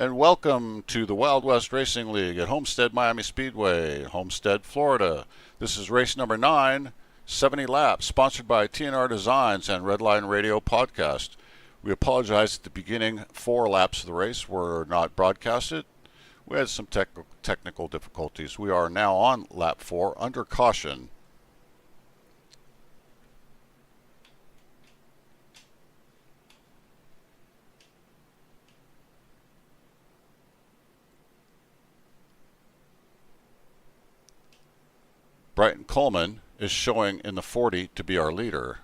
and welcome to the Wild West Racing League at Homestead Miami Speedway, Homestead, Florida. This is race number 9, 70 laps, sponsored by TNR Designs and Redline Radio Podcast. We apologize at the beginning. 4 laps of the race were not broadcasted. We had some technical difficulties. We are now on lap 4 under caution. Brighton Coleman is showing in the 40 to be our leader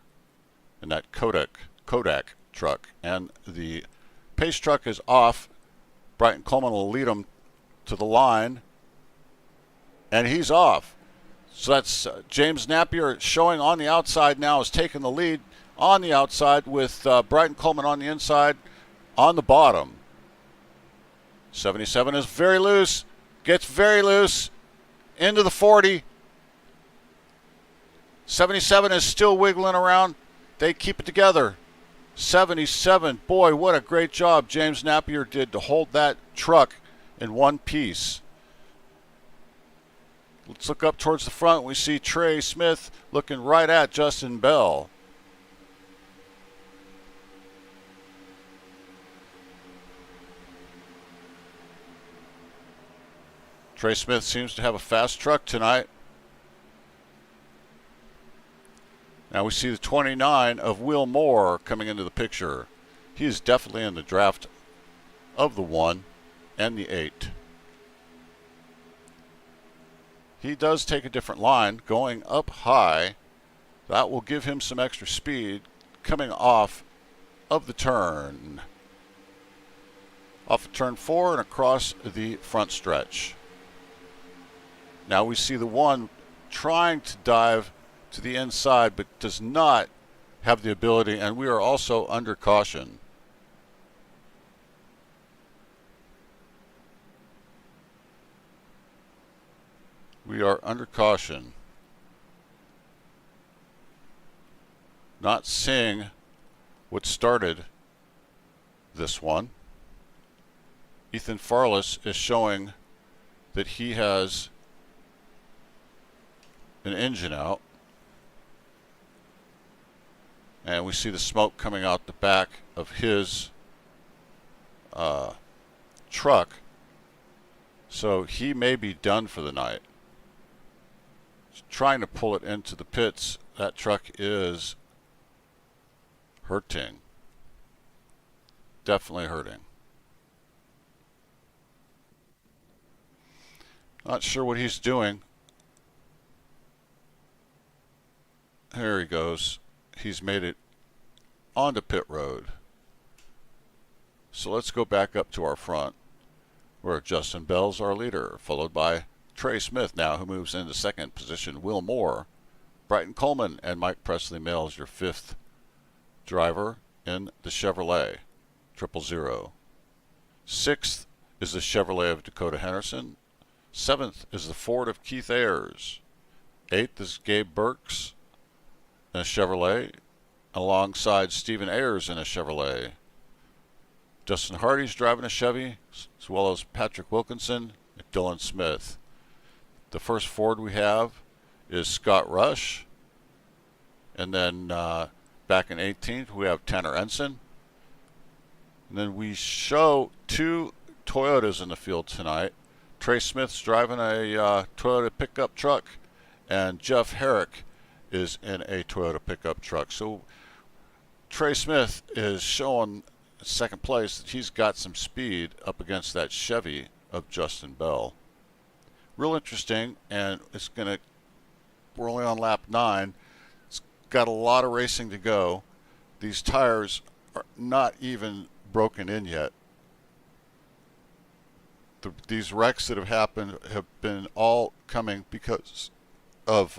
in that Kodak truck. And the pace truck is off. Brighton Coleman will lead him to the line. And he's off. So that's James Napier showing on the outside now, is taking the lead on the outside with Brighton Coleman on the inside on the bottom. 77 is very loose. Gets very loose into the 40. 77 is still wiggling around. They keep it together. 77, boy, what a great job James Napier did to hold that truck in one piece. Let's look up towards the front. We see Trey Smith looking right at Justin Bell. Trey Smith seems to have a fast truck tonight. Now we see the 29 of Will Moore coming into the picture. He is definitely in the draft of the 1 and the 8. He does take a different line, going up high. That will give him some extra speed coming off of the turn. Off of turn 4 and across the front stretch. Now we see the 1 trying to dive to the inside, but does not have the ability, and we are also under caution. We are under caution. Not seeing what started this one. Ethan Farless is showing that he has an engine out. And we see the smoke coming out the back of his truck. So he may be done for the night. He's trying to pull it into the pits. That truck is hurting. Definitely hurting. Not sure what he's doing. There he goes. He's made it onto pit road. So let's go back up to our front, where Justin Bell's our leader, followed by Trey Smith now, who moves into second position. Will Moore, Brighton Coleman, and Mike Presley Mills, your 5th driver in the Chevrolet 000. 6th is the Chevrolet of Dakota Henderson. 7th is the Ford of Keith Ayers. 8th is Gabe Burks in a Chevrolet, alongside Stephen Ayers in a Chevrolet. Justin Hardy's driving a Chevy, as well as Patrick Wilkinson and Dylan Smith. The first Ford we have is Scott Rush. And then back in 18th, we have Tanner Ensign. And then we show 2 Toyotas in the field tonight. Trey Smith's driving a Toyota pickup truck, and Jeff Herrick is in a Toyota pickup truck. So Trey Smith is showing second place that he's got some speed up against that Chevy of Justin Bell. Real interesting, and it's gonna, we're only on lap 9. It's got a lot of racing to go. These tires are not even broken in yet. These wrecks that have happened have been all coming because of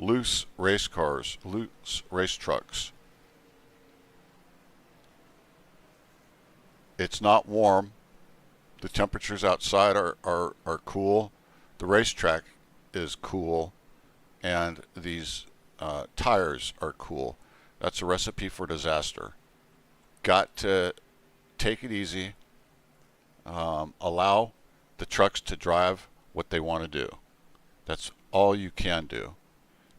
loose race cars, loose race trucks. It's not warm. The temperatures outside are cool. The racetrack is cool. And these tires are cool. That's a recipe for disaster. Got to take it easy. allow the trucks to drive what they want to do. That's all you can do.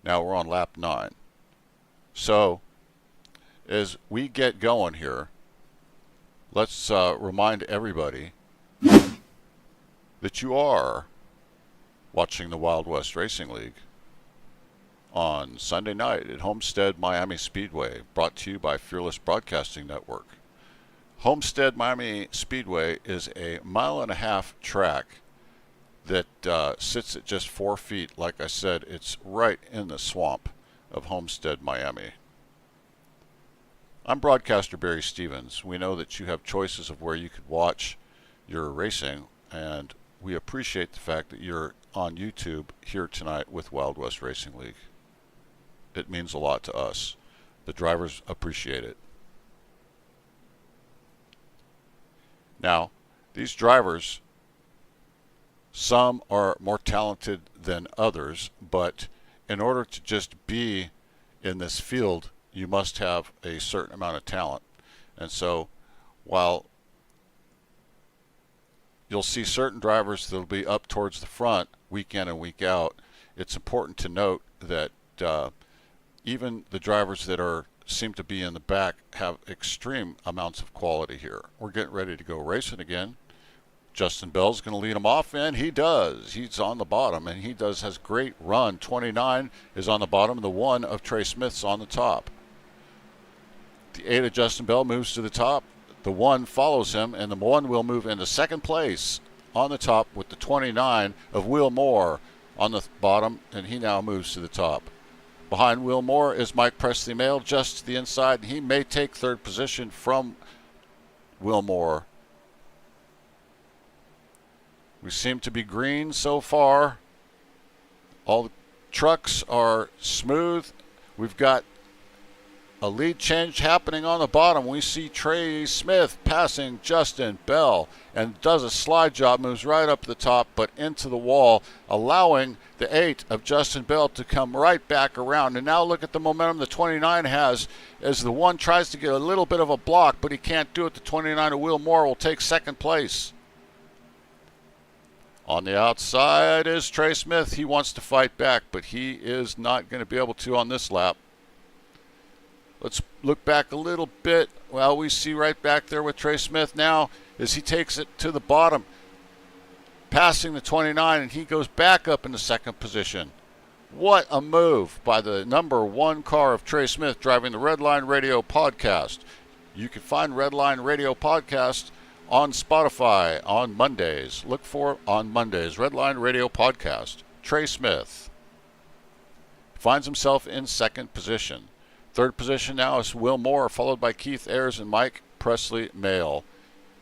Now we're on lap 9. So as we get going here, let's remind everybody that you are watching the Wild West Racing League on Sunday night at Homestead Miami Speedway, brought to you by Fearless Broadcasting Network. Homestead Miami Speedway is a 1.5 mile track that sits at just 4 feet. Like I said, it's right in the swamp of Homestead, Miami. I'm broadcaster Barry Stevens. We know that you have choices of where you could watch your racing, and we appreciate the fact that you're on YouTube here tonight with Wild West Racing League. It means a lot to us. The drivers appreciate it. Now, these drivers, some are more talented than others, but in order to just be in this field, you must have a certain amount of talent. And so, while you'll see certain drivers that'll be up towards the front week in and week out, it's important to note that even the drivers that seem to be in the back have extreme amounts of quality here. We're getting ready to go racing again. Justin Bell's going to lead him off, and he does. He's on the bottom, and he has great run. 29 is on the bottom, the 1 of Trey Smith's on the top. The 8 of Justin Bell moves to the top. The 1 follows him, and the 1 will move into second place on the top with the 29 of Will Moore on the bottom, and he now moves to the top. Behind Will Moore is Mike Presley Mail just to the inside, and he may take third position from Will Moore. We seem to be green so far. All the trucks are smooth. We've got a lead change happening on the bottom. We see Trey Smith passing Justin Bell and does a slide job, moves right up the top but into the wall, allowing the 8 of Justin Bell to come right back around. And now look at the momentum the 29 has as the 1 tries to get a little bit of a block, but he can't do it. The 29 of Will Moore will take second place. On the outside is Trey Smith. He wants to fight back, but he is not going to be able to on this lap. Let's look back a little bit. Well, we see right back there with Trey Smith now as he takes it to the bottom, passing the 29, and he goes back up into second position. What a move by the number 1 car of Trey Smith driving the Redline Radio podcast. You can find Redline Radio podcast on Spotify on Mondays. Look for it on Mondays. Redline Radio podcast. Trey Smith finds himself in second position. Third position now is Will Moore, followed by Keith Ayers and Mike Presley Mail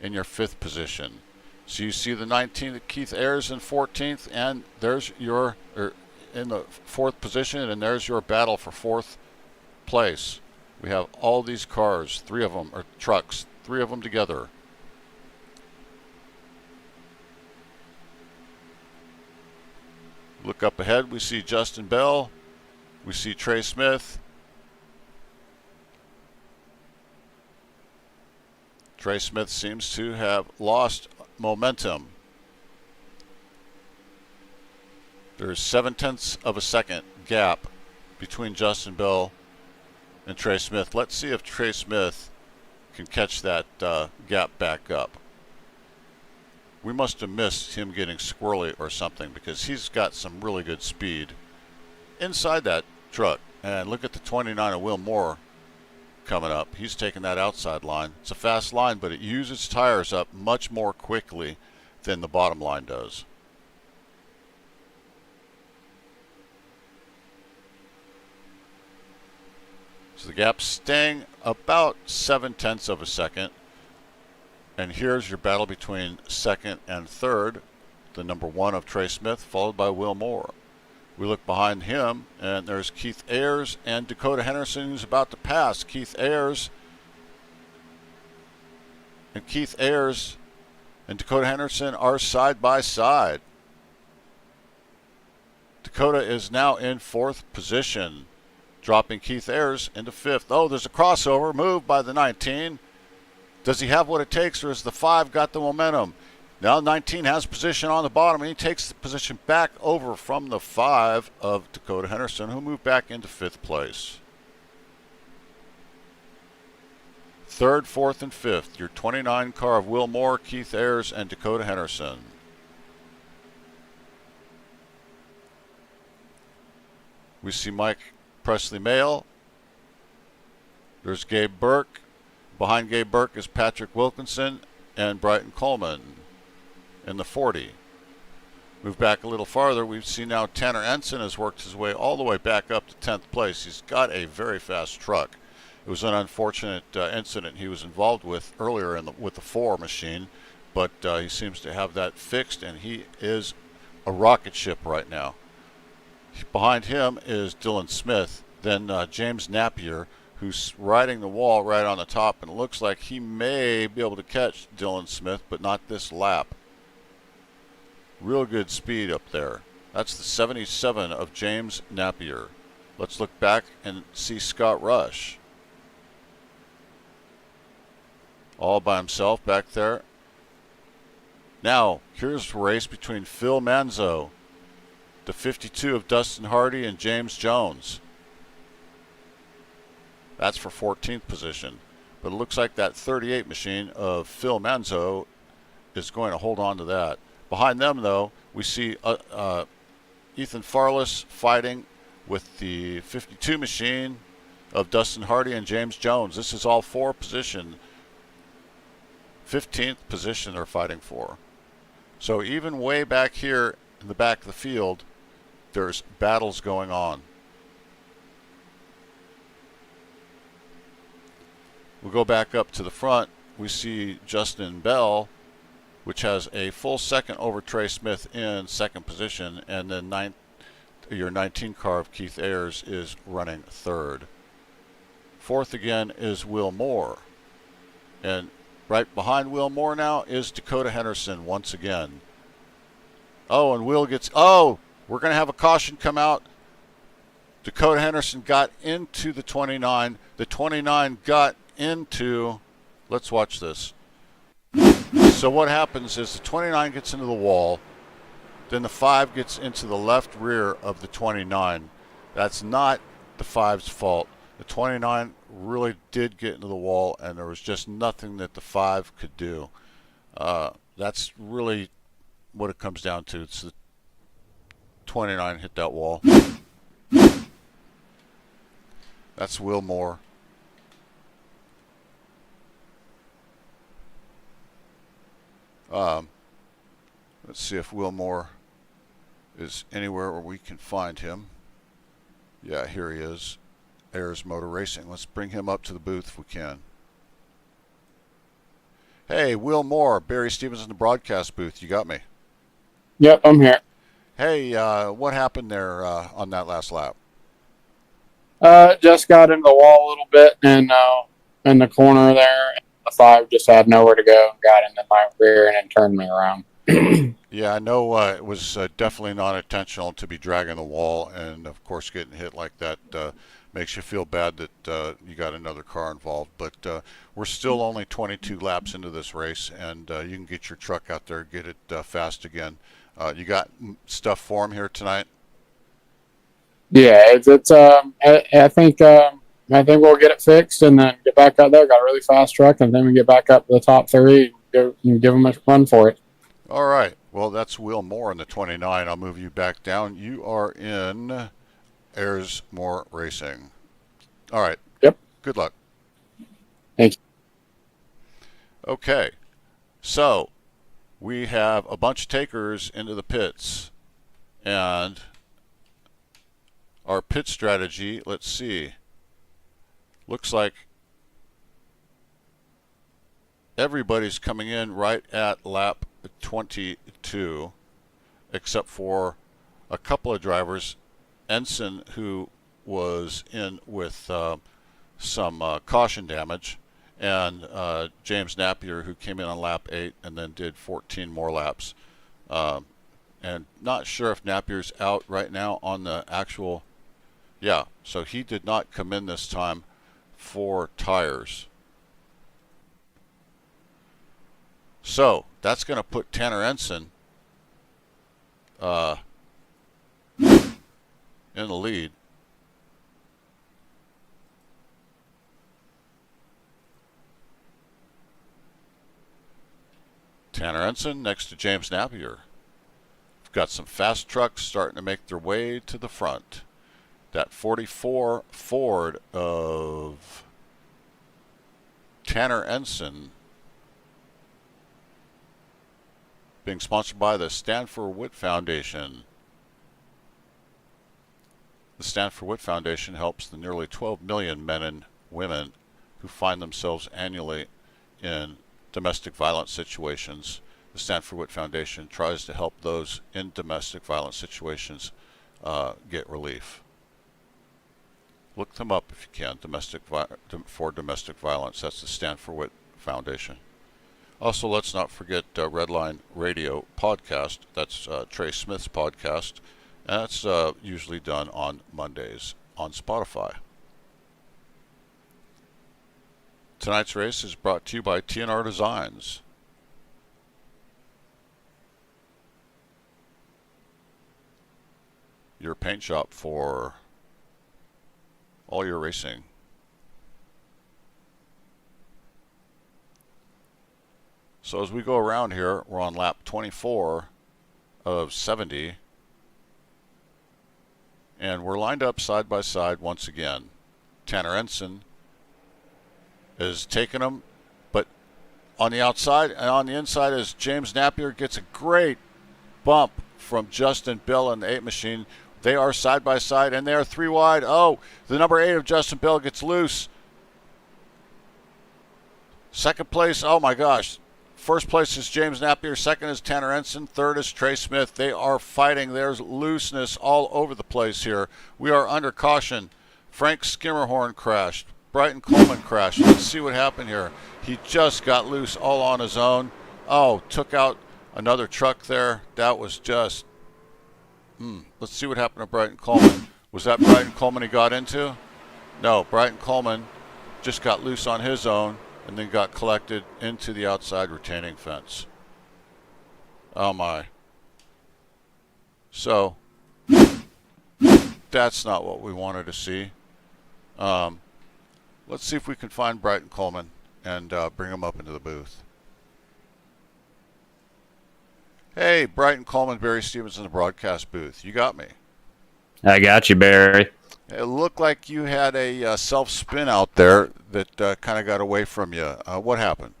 in your 5th position. So you see the 19th Keith Ayers in 14th, and there's your in the 4th position, and there's your battle for 4th place. We have all these cars, 3 of them are trucks, 3 of them together. Look up ahead, we see Justin Bell, we see Trey Smith. Trey Smith seems to have lost momentum. There's 0.7 of a second gap between Justin Bell and Trey Smith. Let's see if Trey Smith can catch that gap back up. We must have missed him getting squirrely or something, because he's got some really good speed inside that truck. And look at the 29 of Will Moore coming up. He's taking that outside line. It's a fast line, but it uses tires up much more quickly than the bottom line does. So the gap's staying about 0.7 of a second. And here's your battle between second and third. The number 1 of Trey Smith, followed by Will Moore. We look behind him, and there's Keith Ayers and Dakota Henderson, who's about to pass. Keith Ayers and Dakota Henderson are side by side. Dakota is now in 4th position, dropping Keith Ayers into 5th. Oh, there's a crossover move by the 19. Does he have what it takes, or has the 5 got the momentum? Now 19 has position on the bottom, and he takes the position back over from the 5 of Dakota Henderson, who moved back into 5th place. 3rd, 4th, and 5th, your 29 car of Will Moore, Keith Ayers, and Dakota Henderson. We see Mike Presley Mail. There's Gabe Burke. Behind Gabe Burke is Patrick Wilkinson and Brighton Coleman in the 40. Move back a little farther. We see now Tanner Ensign has worked his way all the way back up to 10th place. He's got a very fast truck. It was an unfortunate incident he was involved with earlier with the 4 machine, but he seems to have that fixed, and he is a rocket ship right now. Behind him is Dylan Smith, then James Napier, who's riding the wall right on the top, and it looks like he may be able to catch Dylan Smith, but not this lap. Real good speed up there. That's the 77 of James Napier. Let's look back and see Scott Rush. All by himself back there. Now, here's the race between Phil Manzo, the 52 of Dustin Hardy, and James Jones. That's for 14th position. But it looks like that 38 machine of Phil Manzo is going to hold on to that. Behind them, though, we see Ethan Farless fighting with the 52 machine of Dustin Hardy and James Jones. This is all 4 position. 15th position they're fighting for. So even way back here in the back of the field, there's battles going on. We'll go back up to the front. We see Justin Bell, which has a full second over Trey Smith in 2nd position, and then your 19 car of Keith Ayers is running 3rd. 4th again is Will Moore, and right behind Will Moore now is Dakota Henderson once again. Oh, and Will gets, we're going to have a caution come out. Dakota Henderson got into the 29. The 29 got into, let's watch this. So what happens is the 29 gets into the wall, then the 5 gets into the left rear of the 29. That's not the 5's fault. The 29 really did get into the wall, and there was just nothing that the 5 could do. That's really what it comes down to. It's the 29 hit that wall. That's Will Moore. Let's see if Will Moore is anywhere where we can find him. Yeah, here he is. Ayers Motor Racing. Let's bring him up to the booth if we can. Hey, Will Moore, Barry Stevens in the broadcast booth. You got me? Yep, I'm here. Hey, what happened there on that last lap? Just got into the wall a little bit and in the corner there. The 5 just had nowhere to go and got into my rear and then turned me around. Yeah, I know it was definitely not intentional to be dragging the wall, and of course getting hit like that makes you feel bad that you got another car involved. But we're still only 22 laps into this race, and you can get your truck out there, get it fast again. You got stuff for him here tonight? Yeah, I think we'll get it fixed and then get back out there. Got a really fast truck, and then we get back up to the top 3 and give them a run for it. All right. Well, that's Will Moore in the 29. I'll move you back down. You are in Ayers Moore Racing. All right. Yep. Good luck. Thank you. Okay. So we have a bunch of takers into the pits, and our pit strategy, let's see, looks like everybody's coming in right at lap 22, except for a couple of drivers. Ensign, who was in with some caution damage, and James Napier, who came in on lap 8 and then did 14 more laps. And not sure if Napier's out right now on the actual, yeah, so he did not come in this time for tires. So that's going to put Tanner Ensign in the lead. Tanner Ensign next to James Napier. We've got some fast trucks starting to make their way to the front. That 44 Ford of Tanner Ensign, being sponsored by the Stanford Witt Foundation. The Stanford Witt Foundation helps the nearly 12 million men and women who find themselves annually in domestic violence situations. The Stanford Witt Foundation tries to help those in domestic violence situations get relief. Look them up if you can, for domestic violence. That's the Stanford Witt Foundation. Also, let's not forget Redline Radio podcast. That's Trey Smith's podcast. And that's usually done on Mondays on Spotify. Tonight's race is brought to you by TNR Designs. Your paint shop for all your racing. So as we go around here, we're on lap 24 of 70. And we're lined up side by side once again. Tanner Ensign is taking them, but on the outside and on the inside is James Napier gets a great bump from Justin Bell and the 8 machine. They are side by side and they are 3 wide. Oh, the number 8 of Justin Bell gets loose. Second place, oh my gosh. First place is James Napier. Second is Tanner Ensign. Third is Trey Smith. They are fighting. There's looseness all over the place here. We are under caution. Frank Skimmerhorn crashed. Brighton Coleman crashed. Let's see what happened here. He just got loose all on his own. Oh, took out another truck there. That was just... Let's see what happened to Brighton Coleman. Was that Brighton Coleman he got into? No, Brighton Coleman just got loose on his own and then got collected into the outside retaining fence. Oh my. So, that's not what we wanted to see. Let's see if we can find Brighton Coleman and bring him up into the booth. Hey, Brighton Coleman, Barry Stevens in the broadcast booth. You got me. I got you, Barry. It looked like you had a self-spin out there that kind of got away from you. What happened?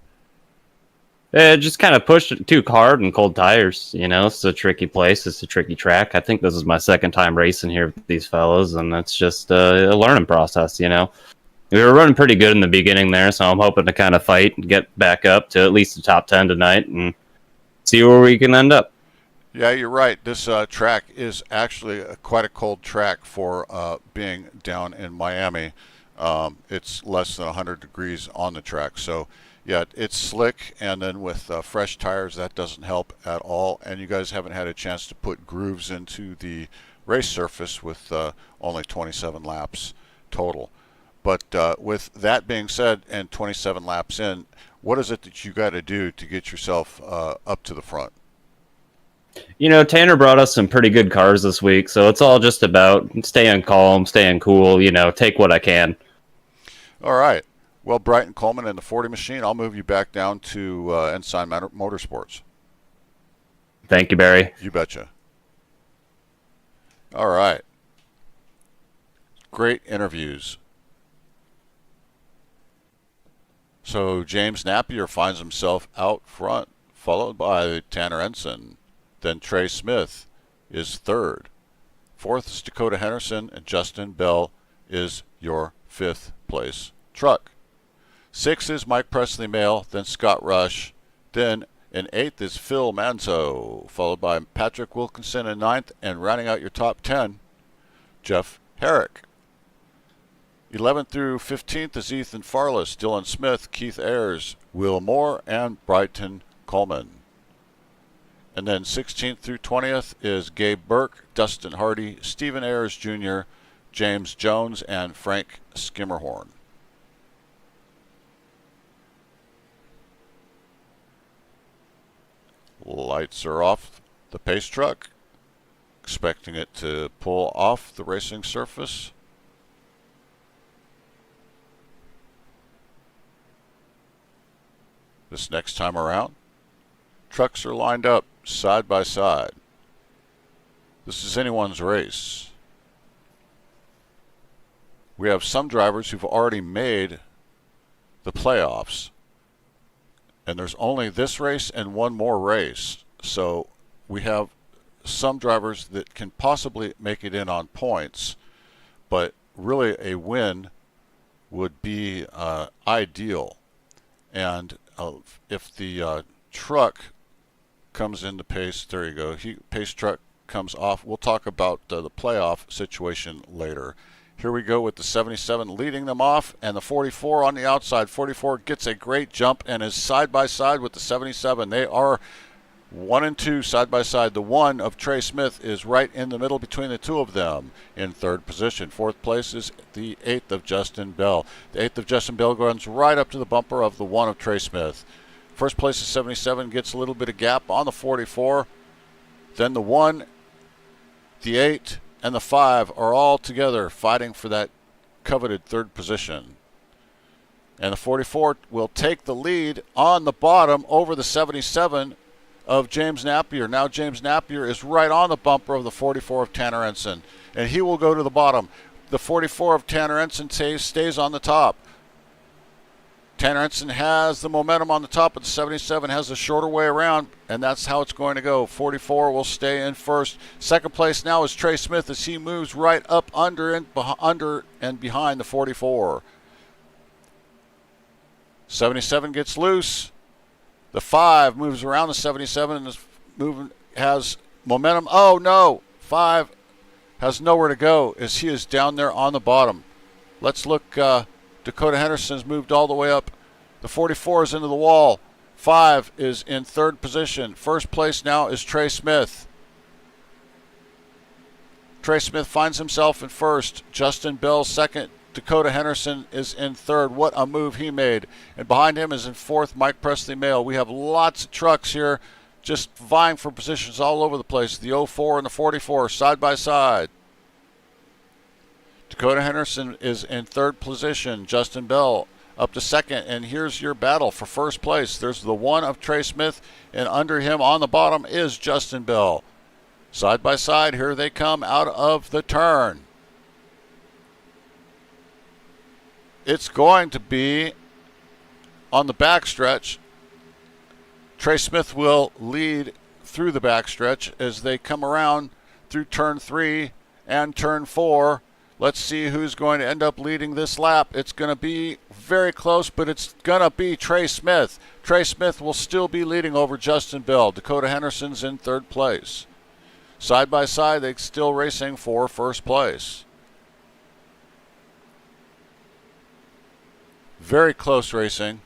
It just kind of pushed it too hard and cold tires. You know, it's a tricky place. It's a tricky track. I think this is my second time racing here with these fellas, and it's just a learning process, you know. We were running pretty good in the beginning there, so I'm hoping to kind of fight and get back up to at least the top 10 tonight and see where we can end up. Yeah, you're right. This track is actually quite a cold track for being down in Miami. It's less than 100 degrees on the track. So, yeah, it's slick, and then with fresh tires, that doesn't help at all. And you guys haven't had a chance to put grooves into the race surface with only 27 laps total. But with that being said, and 27 laps in, what is it that you got to do to get yourself up to the front? You know, Tanner brought us some pretty good cars this week, so it's all just about staying calm, staying cool, you know, take what I can. All right. Well, Brighton Coleman and the 40 machine, I'll move you back down to Ensign Motorsports. Thank you, Barry. You betcha. All right. Great interviews. So James Napier finds himself out front, followed by Tanner Ensign. Then Trey Smith is third. Fourth is Dakota Henderson, and Justin Bell is your fifth place truck. Sixth is Mike Presley Male, then Scott Rush. Then in eighth is Phil Manzo, followed by Patrick Wilkinson in ninth, and rounding out your top 10, Jeff Herrick. 11th through 15th is Ethan Farless, Dylan Smith, Keith Ayers, Will Moore, and Brighton Coleman. And then 16th through 20th is Gabe Burke, Dustin Hardy, Stephen Ayers Jr., James Jones, and Frank Skimmerhorn. Lights are off the pace truck, expecting it to pull off the racing surface. This next time around, trucks are lined up side by side. This is anyone's race. We have some drivers who've already made the playoffs, and there's only this race and one more race. So we have some drivers that can possibly make it in on points, but really a win would be ideal. And if the truck comes into pace, there you go, pace truck comes off. We'll talk about the playoff situation later. Here we go with the 77 leading them off, and the 44 on the outside. 44 gets a great jump and is side by side with the 77. They are 1 and 2 side by side. The 1 of Trey Smith is right in the middle between the two of them in third position. Fourth place is the 8th of Justin Bell. The 8th of Justin Bell runs right up to the bumper of the 1 of Trey Smith. First place is 77, gets a little bit of gap on the 44. Then the 1, the 8, and the 5 are all together fighting for that coveted third position. And the 44 will take the lead on the bottom over the 77 of James Napier. Now James Napier is right on the bumper of the 44 of Tanner Ensign, and he will go to the bottom. The 44 of Tanner Ensign stays on the top. Tanner Ensign has the momentum on the top, but the 77 has the shorter way around, and that's how it's going to go. 44 will stay in first. Second place now is Trey Smith as he moves right up under and behind the 44. 77 gets loose. The 5 moves around the 77 and has momentum. Oh no, 5 has nowhere to go as he is down there on the bottom. Let's look. Dakota Henderson's moved all the way up. The 44 is into the wall. 5 is in third position. First place now is Trey Smith. Trey Smith finds himself in first. Justin Bell second. Dakota Henderson is in third. What a move he made. And behind him is in fourth Mike Presley Mail. We have lots of trucks here just vying for positions all over the place. The 04 and the 44 side by side. Dakota Henderson is in third position. Justin Bell up to second. And here's your battle for first place. There's the 1 of Trey Smith, and under him on the bottom is Justin Bell. Side by side, here they come out of the turn. It's going to be on the backstretch. Trey Smith will lead through the backstretch as they come around through turn 3 and turn 4. Let's see who's going to end up leading this lap. It's going to be very close, but it's going to be Trey Smith. Trey Smith will still be leading over Justin Bell. Dakota Henderson's in third place. Side by side, they're still racing for first place. Very close racing.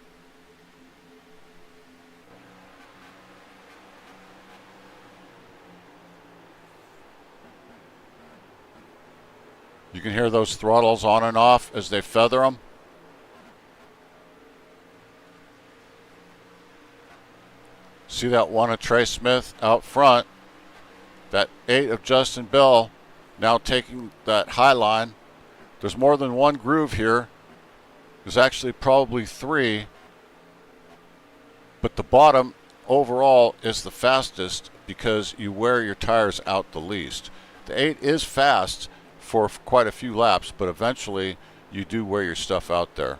You can hear those throttles on and off as they feather them. See that 1 of Trey Smith out front. That 8 of Justin Bell now taking that high line. There's more than one groove here. There's actually probably 3. But the bottom overall is the fastest because you wear your tires out the least. The 8 is fast for quite a few laps, but eventually you do wear your stuff out there.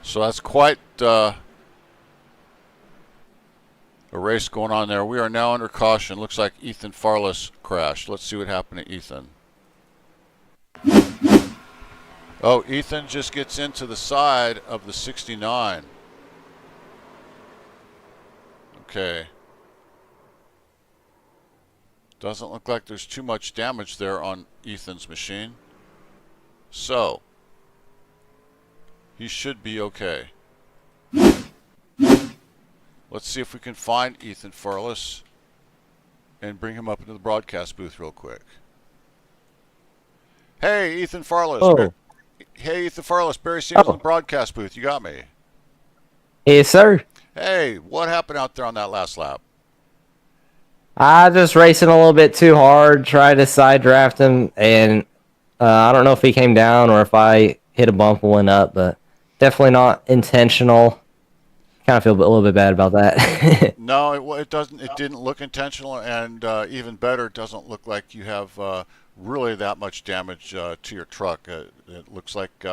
So that's quite a race going on there. We are now under caution. Looks like Ethan Farless crashed. Let's see what happened to Ethan. Oh, Ethan just gets into the side of the 69. Okay. Doesn't look like there's too much damage there on Ethan's machine. So, he should be okay. Let's see if we can find Ethan Farless and bring him up into the broadcast booth real quick. Hey, Ethan Farless. Oh. Hey, Ethan Farless, Barry Siegel in Oh, the broadcast booth. You got me. yes, sir. Hey, what happened out there on that last lap? I just racing a little bit too hard, tried to side draft him, and I don't know if he came down or if I hit a bump and went up, but definitely not intentional. Kind of feel a little bit bad about that. No, it doesn't. It didn't look intentional, and even better, it doesn't look like you have really that much damage to your truck. It looks like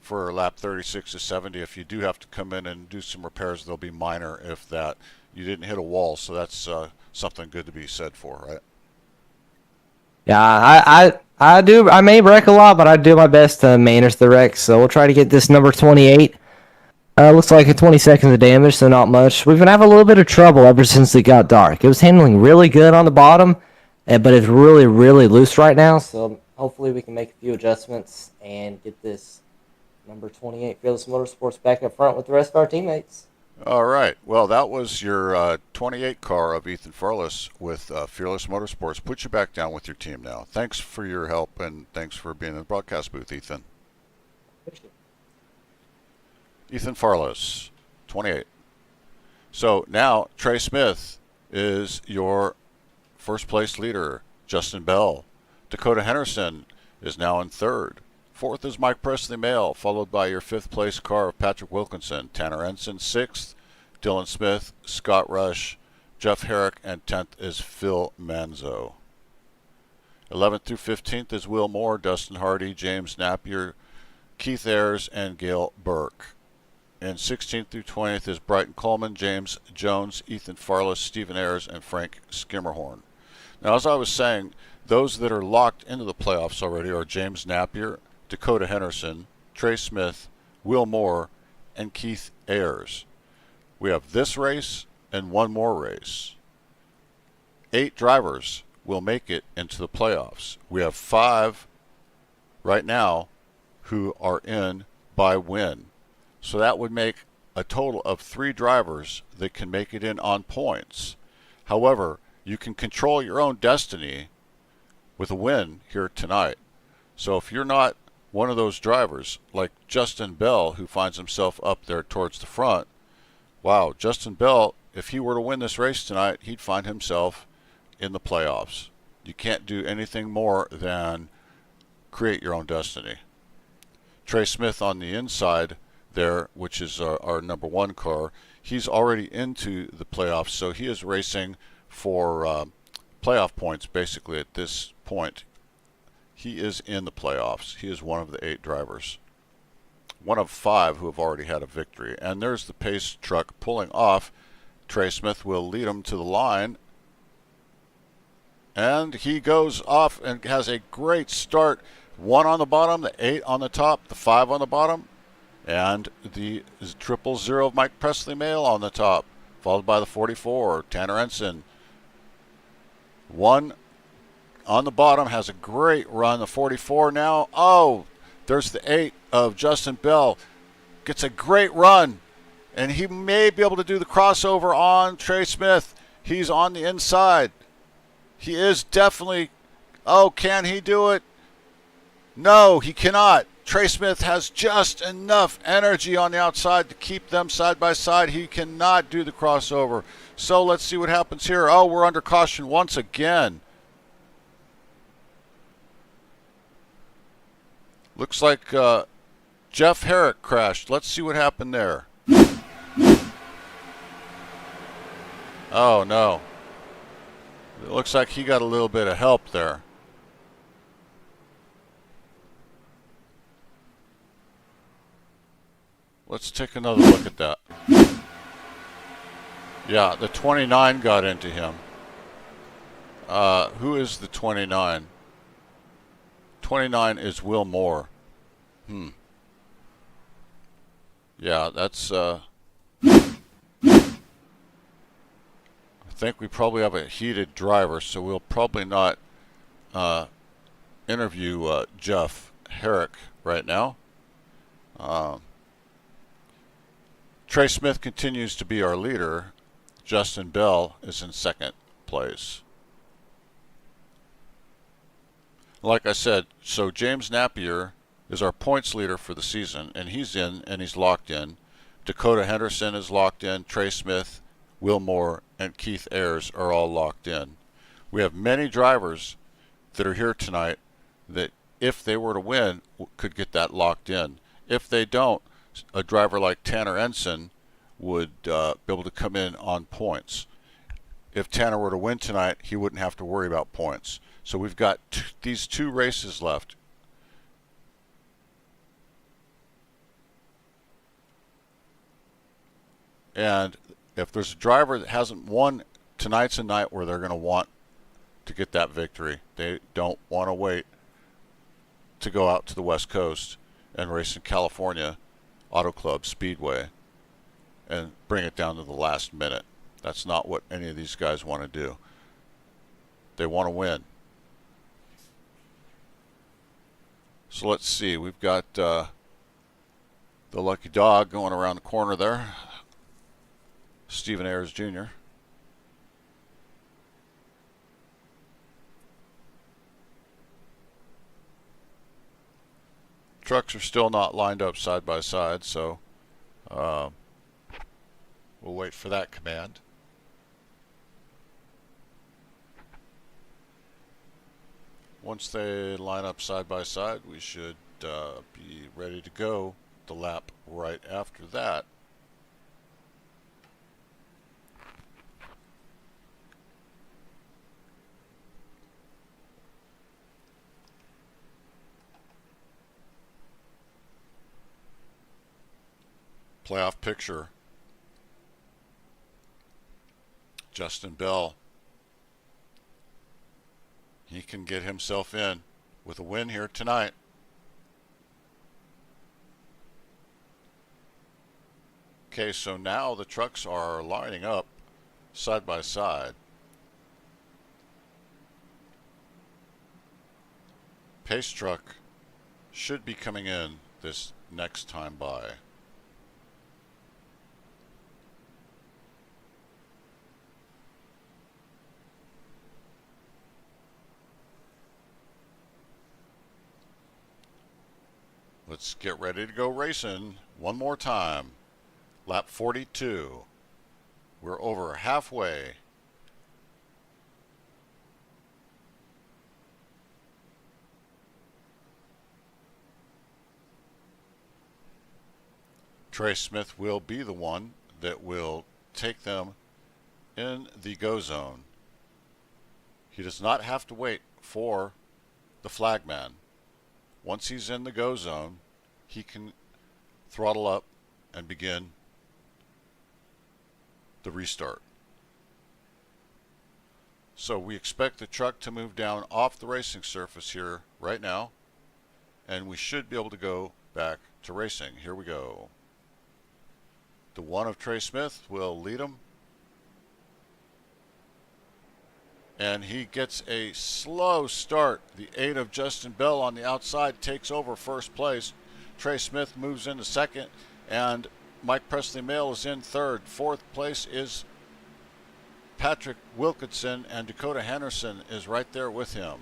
for lap 36 to 70, if you do have to come in and do some repairs, they'll be minor. If that, you didn't hit a wall, so that's something good to be said for, right? Yeah, I do. I may wreck a lot, but I do my best to manage the wrecks. So we'll try to get this number 28. Looks like a 20 seconds of damage, so not much. We've been having a little bit of trouble ever since it got dark. It was handling really good on the bottom, but it's really, really loose right now. So hopefully we can make a few adjustments and get this number 28 Fearless Motorsports back up front with the rest of our teammates. All right. Well, that was your 28 car of Ethan Farless with Fearless Motorsports. Put you back down with your team now. Thanks for your help, and thanks for being in the broadcast booth, Ethan. Ethan Farless, 28. So now Trey Smith is your first place leader. Justin Bell. Dakota Henderson is now in third. Fourth is Mike Presley Male, followed by your fifth place car of Patrick Wilkinson. Tanner Ensign, sixth. Dylan Smith, Scott Rush, Jeff Herrick, and 10th is Phil Manzo. 11th through 15th is Will Moore, Dustin Hardy, James Napier, Keith Ayers, and Gail Burke. And 16th through 20th is Brighton Coleman, James Jones, Ethan Farless, Stephen Ayers, and Frank Skimmerhorn. Now, as I was saying, those that are locked into the playoffs already are James Napier, Dakota Henderson, Trey Smith, Will Moore, and Keith Ayers. We have this race and one more race. 8 drivers will make it into the playoffs. We have 5 right now who are in by win. So that would make a total of 3 drivers that can make it in on points. However, you can control your own destiny with a win here tonight. So if you're not one of those drivers, like Justin Bell, who finds himself up there towards the front, wow, Justin Bell, if he were to win this race tonight, he'd find himself in the playoffs. You can't do anything more than create your own destiny. Trey Smith on the inside there, which is our number 1 car, he's already into the playoffs, so he is racing for playoff points basically at this point. He is in the playoffs. He is one of the 8 drivers. One of 5 who have already had a victory. And there's the pace truck pulling off. Trey Smith will lead him to the line. And he goes off and has a great start. 1 on the bottom, the 8 on the top, the 5 on the bottom, and the 000 of Mike Presley Male on the top, followed by the 44, Tanner Ensign. 1 on the bottom has a great run. The 44 now. Oh, there's the 8 of Justin Bell. Gets a great run. And he may be able to do the crossover on Trey Smith. He's on the inside. He is definitely... Oh, can he do it? No, he cannot. Trey Smith has just enough energy on the outside to keep them side by side. He cannot do the crossover. So let's see what happens here. Oh, we're under caution once again. Looks like Jeff Herrick crashed. Let's see what happened there. Oh, no. It looks like he got a little bit of help there. Let's take another look at that. Yeah, the 29 got into him. Who is the 29? 29 is Will Moore. Yeah, that's... I think we probably have a heated driver, so we'll probably not interview Jeff Herrick right now. Trey Smith continues to be our leader. Justin Bell is in second place. Like I said, so James Napier is our points leader for the season, and he's in and he's locked in. Dakota Henderson is locked in. Trey Smith, Will Moore, and Keith Ayers are all locked in. We have many drivers that are here tonight that, if they were to win, could get that locked in. If they don't, a driver like Tanner Ensign would be able to come in on points. If Tanner were to win tonight, he wouldn't have to worry about points. So we've got these 2 races left. And if there's a driver that hasn't won, tonight's a night where they're going to want to get that victory. They don't want to wait to go out to the West Coast and race in California Auto Club Speedway and bring it down to the last minute. That's not what any of these guys want to do. They want to win. So let's see. We've got the lucky dog going around the corner there. Stephen Ayers Jr. Trucks are still not lined up side by side, so we'll wait for that command. Once they line up side by side, we should be ready to go the lap right after that. Playoff picture. Justin Bell. He can get himself in with a win here tonight. Okay, so now the trucks are lining up side by side. Pace truck should be coming in this next time by. Let's get ready to go racing one more time. Lap 42. We're over halfway. Trey Smith will be the one that will take them in the go zone. He does not have to wait for the flagman. Once he's in the go zone, he can throttle up and begin the restart. So we expect the truck to move down off the racing surface here right now, and we should be able to go back to racing. Here we go. The 1 of Trey Smith will lead him, and he gets a slow start. The 8 of Justin Bell on the outside takes over first place. Trey Smith moves into second, and Mike Presley Mail is in third. Fourth place is Patrick Wilkinson, and Dakota Henderson is right there with him.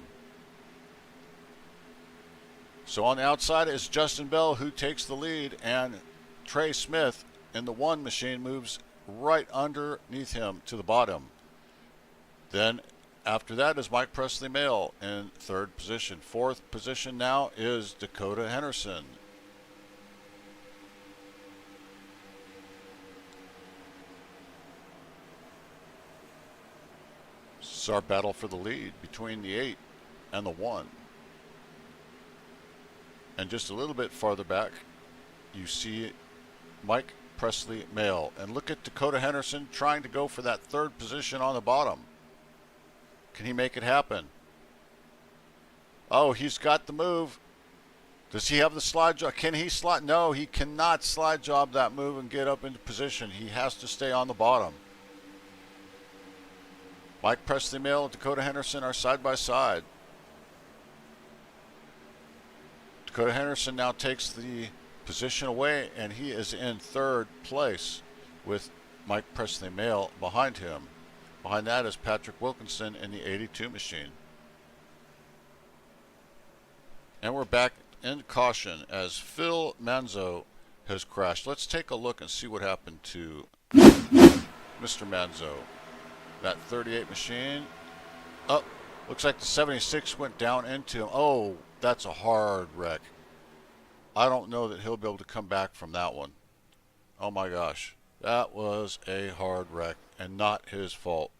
So on the outside is Justin Bell, who takes the lead, and Trey Smith in the 1 machine moves right underneath him to the bottom. Then after that is Mike Presley Mail in third position. Fourth position now is Dakota Henderson. This is our battle for the lead between the 8 and the 1. And just a little bit farther back, you see Mike Presley Mail. And look at Dakota Henderson trying to go for that third position on the bottom. Can he make it happen? Oh, he's got the move. Does he have the slide job? Can he slide? No, he cannot slide job that move and get up into position. He has to stay on the bottom. Mike Presley Mail and Dakota Henderson are side by side. Dakota Henderson now takes the position away, and he is in third place with Mike Presley Mail behind him. Behind that is Patrick Wilkinson in the 82 machine. And we're back end caution as Phil Manzo has crashed. Let's take a look and see what happened to Mr. Manzo. That 38 machine. Oh, looks like the 76 went down into him. Oh, that's a hard wreck. I don't know that he'll be able to come back from that one. Oh my gosh. That was a hard wreck and not his fault.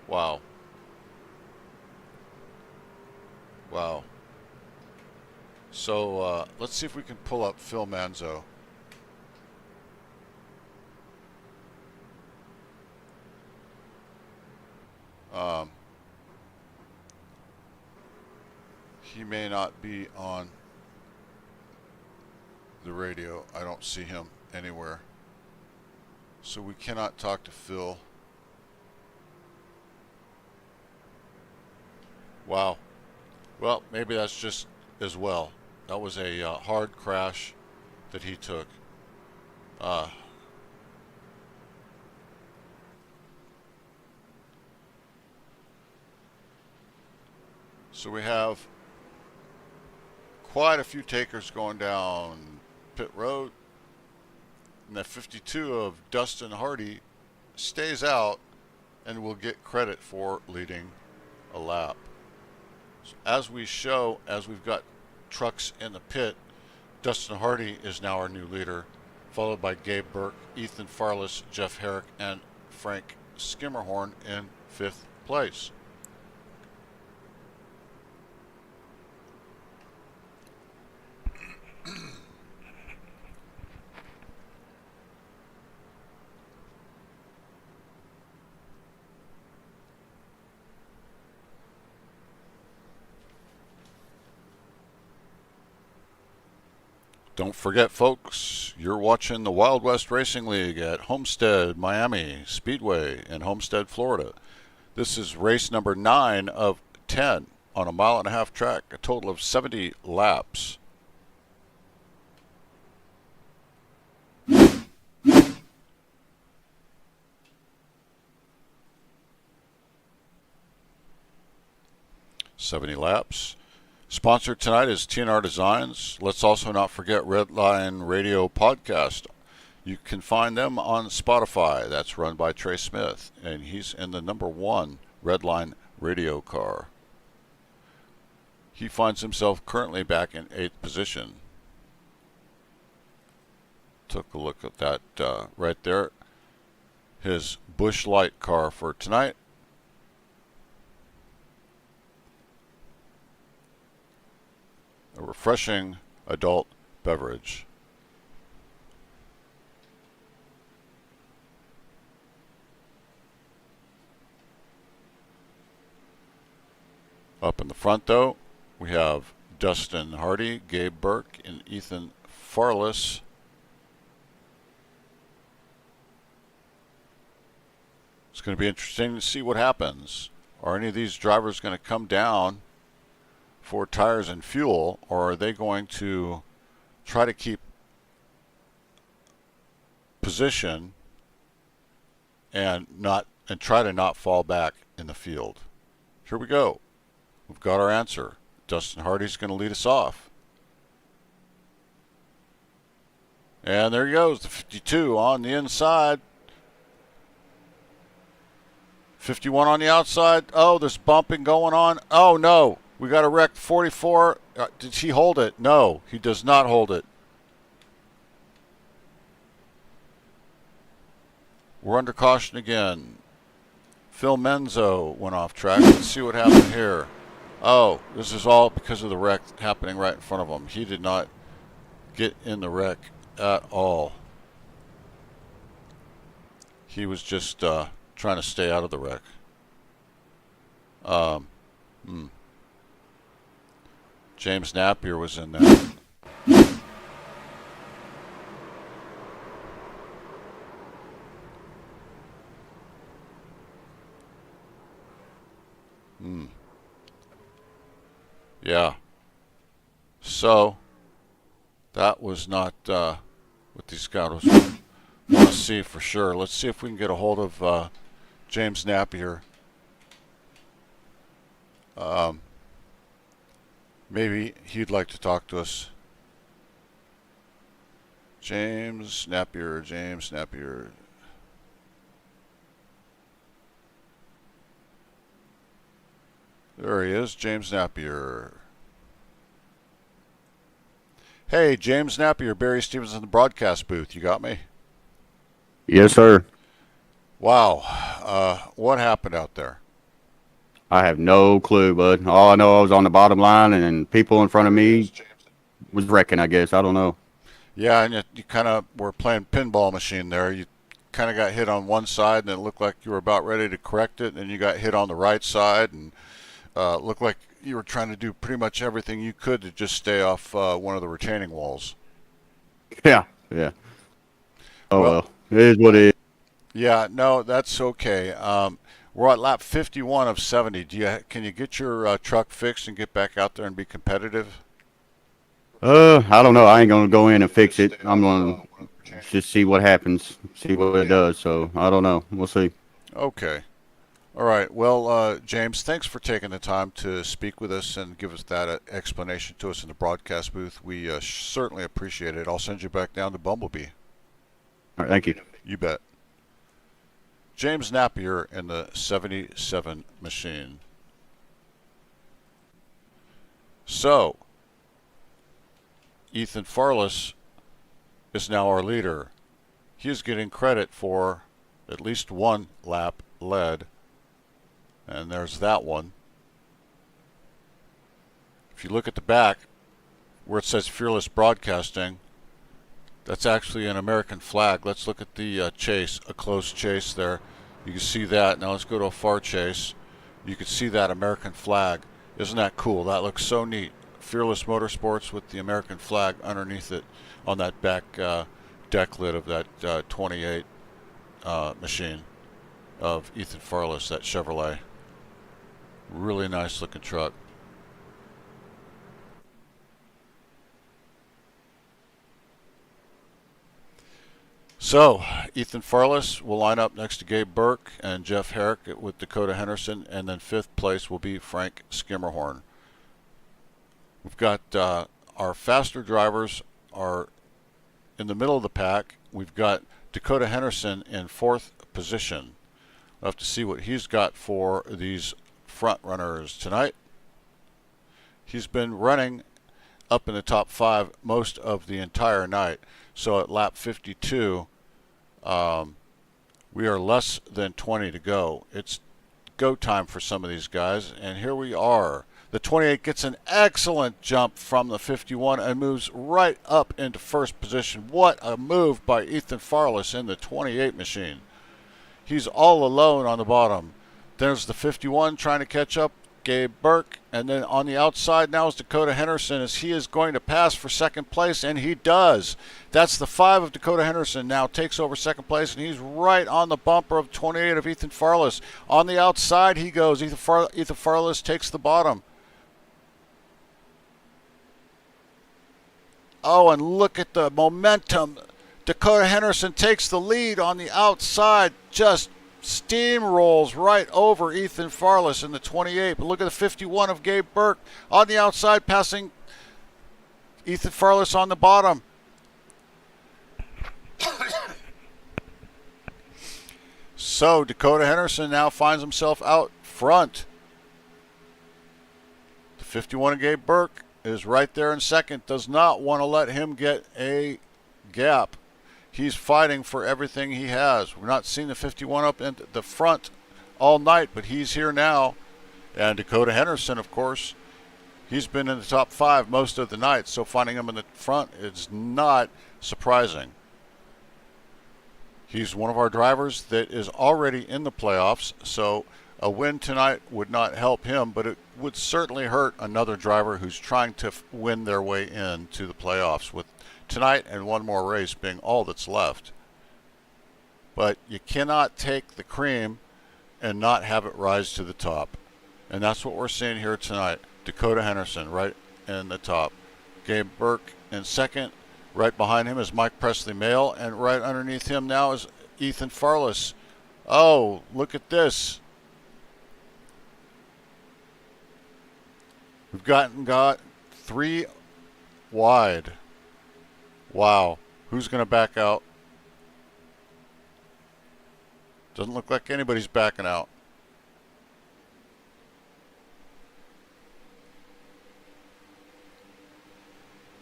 Wow. Wow. So let's see if we can pull up Phil Manzo. He may not be on the radio. I don't see him anywhere. So we cannot talk to Phil. Wow. Well, maybe that's just as well. That was a hard crash that he took. So we have quite a few takers going down pit road. And the 52 of Dustin Hardy stays out and will get credit for leading a lap. So as we show, as we've got trucks in the pit, Dustin Hardy is now our new leader, followed by Gabe Burke, Ethan Farless, Jeff Herrick, and Frank Skimmerhorn in 5th place. Don't forget, folks, you're watching the Wild West Racing League at Homestead, Miami Speedway in Homestead, Florida. This is race number 9 of 10 on a 1.5 mile track, a total of 70 laps. Sponsor tonight is TNR Designs. Let's also not forget Redline Radio Podcast. You can find them on Spotify. That's run by Trey Smith, and he's in the number 1 Redline radio car. He finds himself currently back in 8th position. Took a look at that right there. His Busch Light car for tonight. A refreshing adult beverage. Up in the front, though, we have Dustin Hardy, Gabe Burke, and Ethan Farless. It's going to be interesting to see what happens. Are any of these drivers going to come down for tires and fuel, or are they going to try to keep position and try to not fall back in the field? Here we go. We've got our answer. Dustin Hardy's going to lead us off. And there he goes, the 52 on the inside. 51 on the outside. Oh, there's bumping going on. Oh, no. We got a wreck 44. Did he hold it? No, he does not hold it. We're under caution again. Phil Manzo went off track. Let's see what happened here. Oh, this is all because of the wreck happening right in front of him. He did not get in the wreck at all. He was just trying to stay out of the wreck. James Napier was in there. Yeah, So that was not what these scouts want to see for sure. Let's see if we can get a hold of James Napier. Maybe he'd like to talk to us. James Napier. There he is, James Napier. Hey, James Napier, Barry Stevens in the broadcast booth. You got me? Yes, sir. Wow. What happened out there? I have no clue, bud. All I know, I was on the bottom line, and people in front of me was wrecking, I guess. I don't know. Yeah, and you kind of were playing pinball machine there. You kind of got hit on one side, and it looked like you were about ready to correct it, and you got hit on the right side, and looked like you were trying to do pretty much everything you could to just stay off one of the retaining walls. Yeah. Oh, well. It is what it is. Yeah, no, that's okay. We're at lap 51 of 70. Can you get your truck fixed and get back out there and be competitive? I don't know. I ain't going to go in and fix it. I'm going to just see what happens, see what it does. So, I don't know. We'll see. Okay. All right. Well, James, thanks for taking the time to speak with us and give us that explanation to us in the broadcast booth. We certainly appreciate it. I'll send you back down to Bumblebee. All right, thank you. You bet. James Napier in the 77 machine. So, Ethan Farless is now our leader. He is getting credit for at least one lap led. And there's that one. If you look at the back, where it says Fearless Broadcasting, that's actually an American flag. Let's look at the chase, a close chase there. You can see that. Now let's go to a far chase. You can see that American flag. Isn't that cool? That looks so neat. Fearless Motorsports with the American flag underneath it on that back deck lid of that 28 machine of Ethan Farless, that Chevrolet. Really nice looking truck. So, Ethan Farless will line up next to Gabe Burke and Jeff Herrick with Dakota Henderson, and then fifth place will be Frank Skimmerhorn. We've got our faster drivers are in the middle of the pack. We've got Dakota Henderson in fourth position. We'll have to see what he's got for these front runners tonight. He's been running up in the top 5 most of the entire night. So at lap 52, we are less than 20 to go. It's go time for some of these guys, and here we are. The 28 gets an excellent jump from the 51 and moves right up into first position. What a move by Ethan Farless in the 28 machine. He's all alone on the bottom. There's the 51 trying to catch up, Gabe Burke, and then on the outside now is Dakota Henderson, as he is going to pass for second place, and he does. That's the 5 of Dakota Henderson now takes over second place, and he's right on the bumper of 28 of Ethan Farless. On the outside he goes. Ethan Farless takes the bottom. Oh, and look at the momentum. Dakota Henderson takes the lead on the outside, just steamrolls right over Ethan Farless in the 28. But look at the 51 of Gabe Burke on the outside, passing Ethan Farless on the bottom. So Dakota Henderson now finds himself out front. The 51 of Gabe Burke is right there in second. Does not want to let him get a gap. He's fighting for everything he has. We're not seeing the 51 up in the front all night, but he's here now. And Dakota Henderson, of course, he's been in the top 5 most of the night, so finding him in the front is not surprising. He's one of our drivers that is already in the playoffs, so a win tonight would not help him, but it would certainly hurt another driver who's trying to win their way into the playoffs, with tonight and one more race being all that's left. But you cannot take the cream and not have it rise to the top. And that's what we're seeing here tonight. Dakota Henderson right in the top. Gabe Burke in second. Right behind him is Mike Presley Male, and right underneath him now is Ethan Farless. Oh, look at this. We've got 3 wide. Wow. Who's going to back out? Doesn't look like anybody's backing out.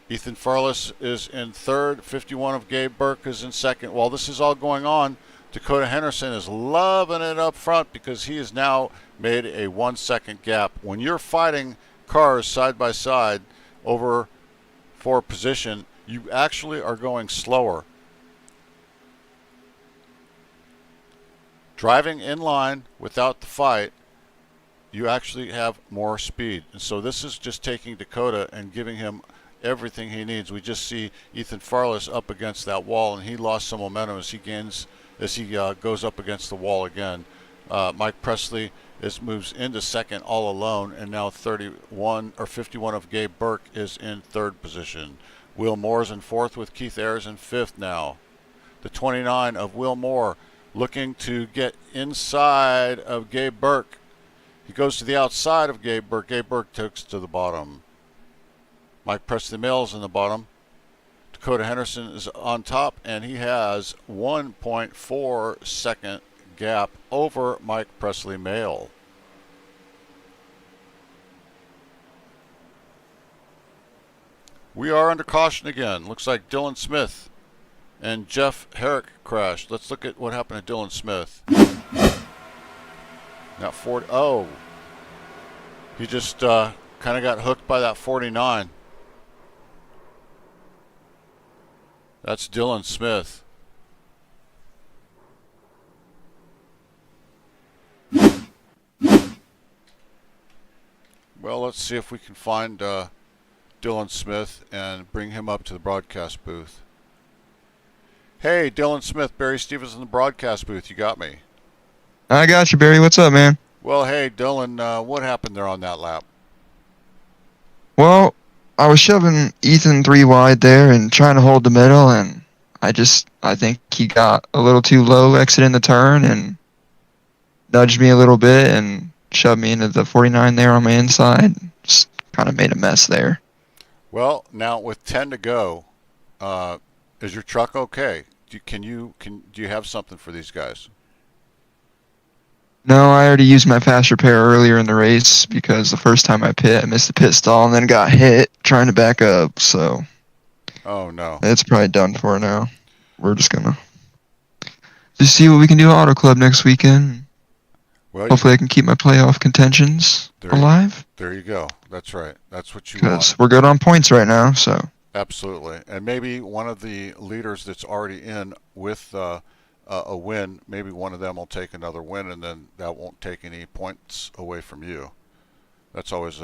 Ethan Farless is in third. 51 of Gabe Burke is in second. While this is all going on, Dakota Henderson is loving it up front because he has now made a 1 second gap. When you're fighting cars side by side over for position, you actually are going slower. Driving in line without the fight, you actually have more speed. And so this is just taking Dakota and giving him everything he needs. We just see Ethan Farless up against that wall, and he lost some momentum as he goes up against the wall again. Mike Presley moves into second all alone, and now 51 of Gabe Burke is in third position. Will Moore's in fourth with Keith Ayers in fifth now. The 29 of Will Moore looking to get inside of Gabe Burke. He goes to the outside of Gabe Burke. Gabe Burke takes to the bottom. Mike Presley Mills in the bottom. Dakota Henderson is on top, and he has 1.4 second gap over Mike Presley Male. We are under caution again. Looks like Dylan Smith and Jeff Herrick crashed. Let's look at what happened to Dylan Smith. Now 40. Oh, he just kind of got hooked by that 49. That's Dylan Smith. Well, let's see if we can find Dylan Smith and bring him up to the broadcast booth. Hey, Dylan Smith, Barry Stevens in the broadcast booth. You got me. I got you, Barry. What's up, man? Well, hey, Dylan, what happened there on that lap? Well, I was shoving Ethan 3 wide there and trying to hold the middle, and I think he got a little too low exiting the turn and nudged me a little bit and shoved me into the 49 there on my inside. Just kind of made a mess there. Well, now with 10 to go, is your truck okay? Do you have something for these guys? No, I already used my fast repair earlier in the race because the first time I missed the pit stall and then got hit trying to back up. So, oh no, it's probably done for now. We're just gonna see what we can do at Auto Club next weekend. Well, hopefully, I can keep my playoff contentions alive. There you go. That's right. That's what you want. Because want. we're good on points right now. So absolutely, and maybe one of the leaders that's already in with a win, maybe one of them will take another win, and then that won't take any points away from you. That's always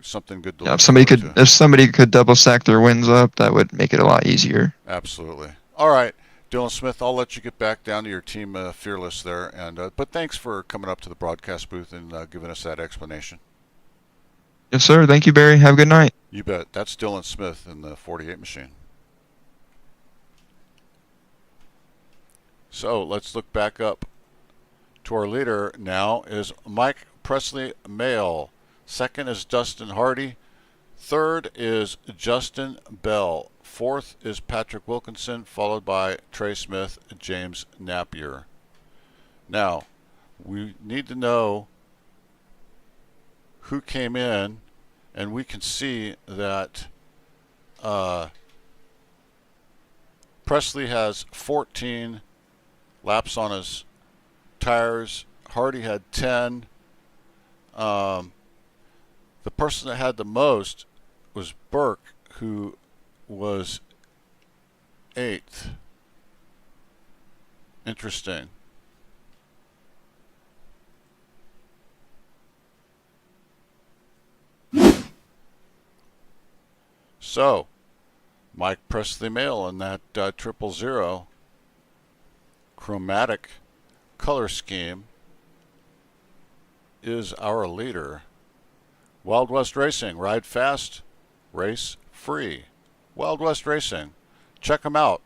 something good to look if somebody could double stack their wins up, that would make it a lot easier. Absolutely. All right, Dylan Smith, I'll let you get back down to your team Fearless there, and but thanks for coming up to the broadcast booth and giving us that explanation. Yes, sir. Thank you, Barry. Have a good night. You bet. That's Dylan Smith in the 48 machine. So let's look back up to our leader now is Mike Presley Male. Second is Dustin Hardy. Third is Justin Bell. Fourth is Patrick Wilkinson, followed by Trey Smith and James Napier. Now, we need to know who came in, and we can see that Presley has 14 laps on his tires. Hardy had 10. The person that had the most was Burke, who was 8th. Interesting. So, Mike Presley Male in that 000 chromatic color scheme is our leader. Wild West Racing, ride fast, race free. Wild West Racing. Check them out.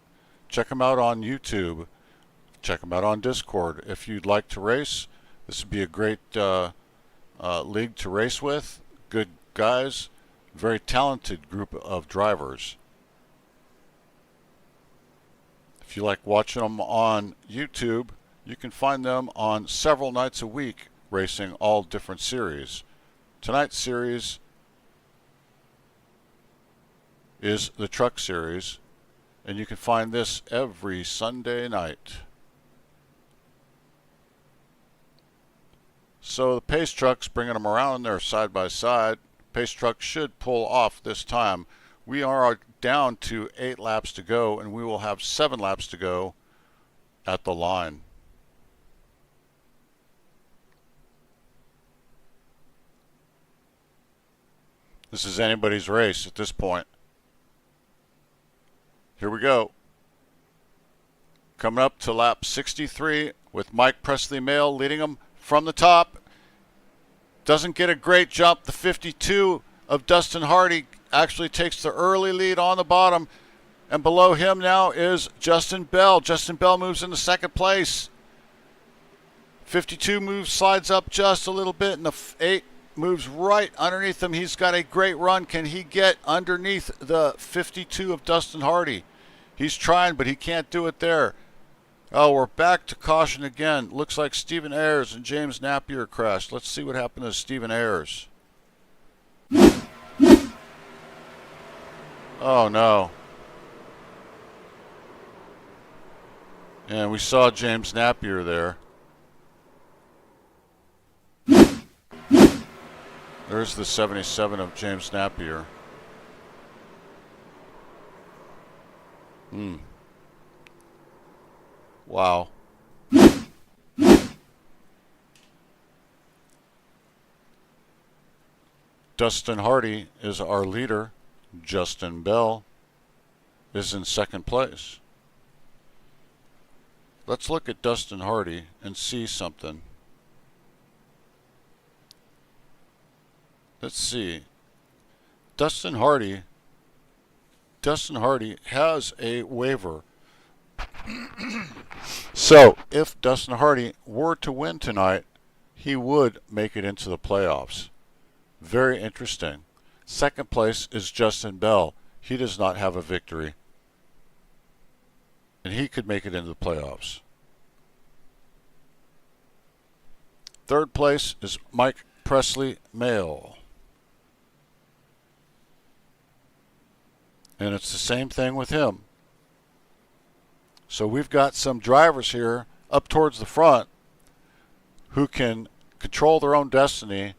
Check them out on YouTube. Check them out on Discord. If you'd like to race, this would be a great league to race with. Good guys, very talented group of drivers. If you like watching them on YouTube, you can find them on several nights a week racing all different series. Tonight's series is the Truck Series, and you can find this every Sunday night. So the Pace Trucks, bringing them around there side by side. Pace Trucks should pull off this time. We are down to 8 laps to go, and we will have 7 laps to go at the line. This is anybody's race at this point. Here we go. Coming up to lap 63 with Mike Presley Male leading them from the top. Doesn't get a great jump. The 52 of Dustin Hardy actually takes the early lead on the bottom. And below him now is Justin Bell. Justin Bell moves into second place. 52 slides up just a little bit, and the 8 moves right underneath him. He's got a great run. Can he get underneath the 52 of Dustin Hardy? He's trying, but he can't do it there. Oh, we're back to caution again. Looks like Stephen Ayers and James Napier crashed. Let's see what happened to Stephen Ayers. Oh, no. And we saw James Napier there. There's the 77 of James Napier. Wow. Dustin Hardy is our leader. Justin Bell is in second place. Let's look at Dustin Hardy and see something. Let's see. Dustin Hardy has a waiver. So, if Dustin Hardy were to win tonight, he would make it into the playoffs. Very interesting. Second place is Justin Bell. He does not have a victory. And he could make it into the playoffs. Third place is Mike Presley Male. And it's the same thing with him. So we've got some drivers here up towards the front who can control their own destiny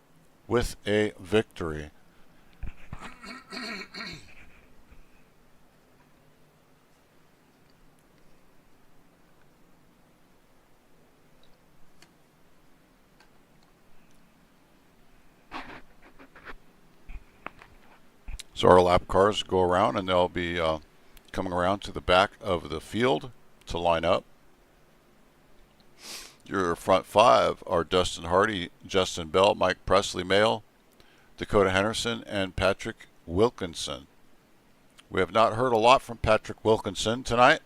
with a victory. So our lap cars go around, and they'll be coming around to the back of the field to line up. Your front 5 are Dustin Hardy, Justin Bell, Mike Presley Male, Dakota Henderson, and Patrick Wilkinson. We have not heard a lot from Patrick Wilkinson tonight,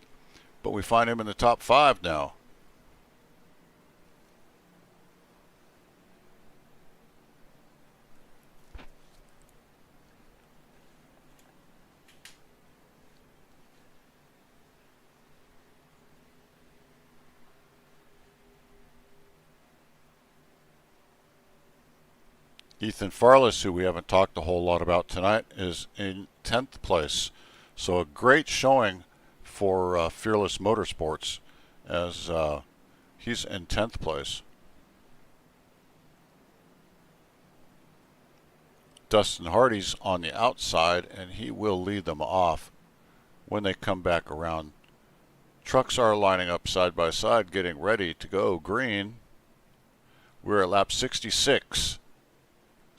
but we find him in the top 5 now. Ethan Farless, who we haven't talked a whole lot about tonight, is in 10th place. So a great showing for Fearless Motorsports, as he's in 10th place. Dustin Hardy's on the outside, and he will lead them off when they come back around. Trucks are lining up side by side, getting ready to go green. We're at lap 66.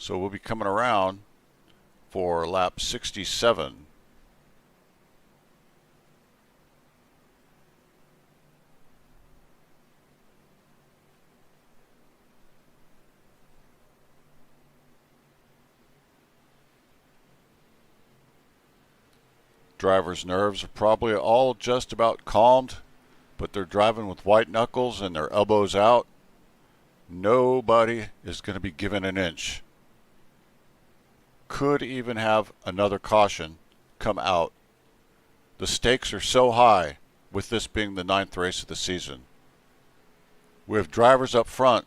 So we'll be coming around for lap 67. Drivers' nerves are probably all just about calmed, but they're driving with white knuckles and their elbows out. Nobody is going to be given an inch. Could even have another caution come out. The stakes are so high with this being the 9th race of the season. We have drivers up front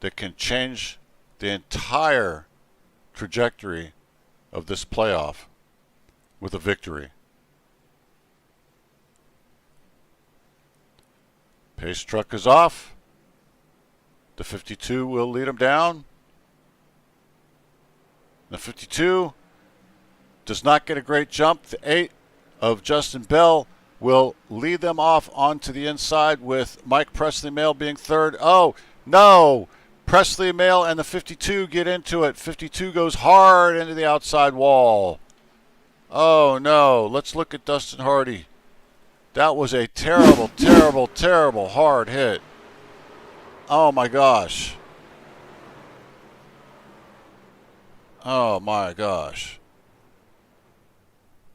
that can change the entire trajectory of this playoff with a victory. Pace truck is off. The 52 will lead him down. The 52 does not get a great jump. The 8 of Justin Bell will lead them off onto the inside with Mike Presley Mail being third. Oh, no! Presley Mail and the 52 get into it. 52 goes hard into the outside wall. Oh, no. Let's look at Dustin Hardy. That was a terrible, terrible, terrible hard hit. Oh, my gosh. Oh, my gosh.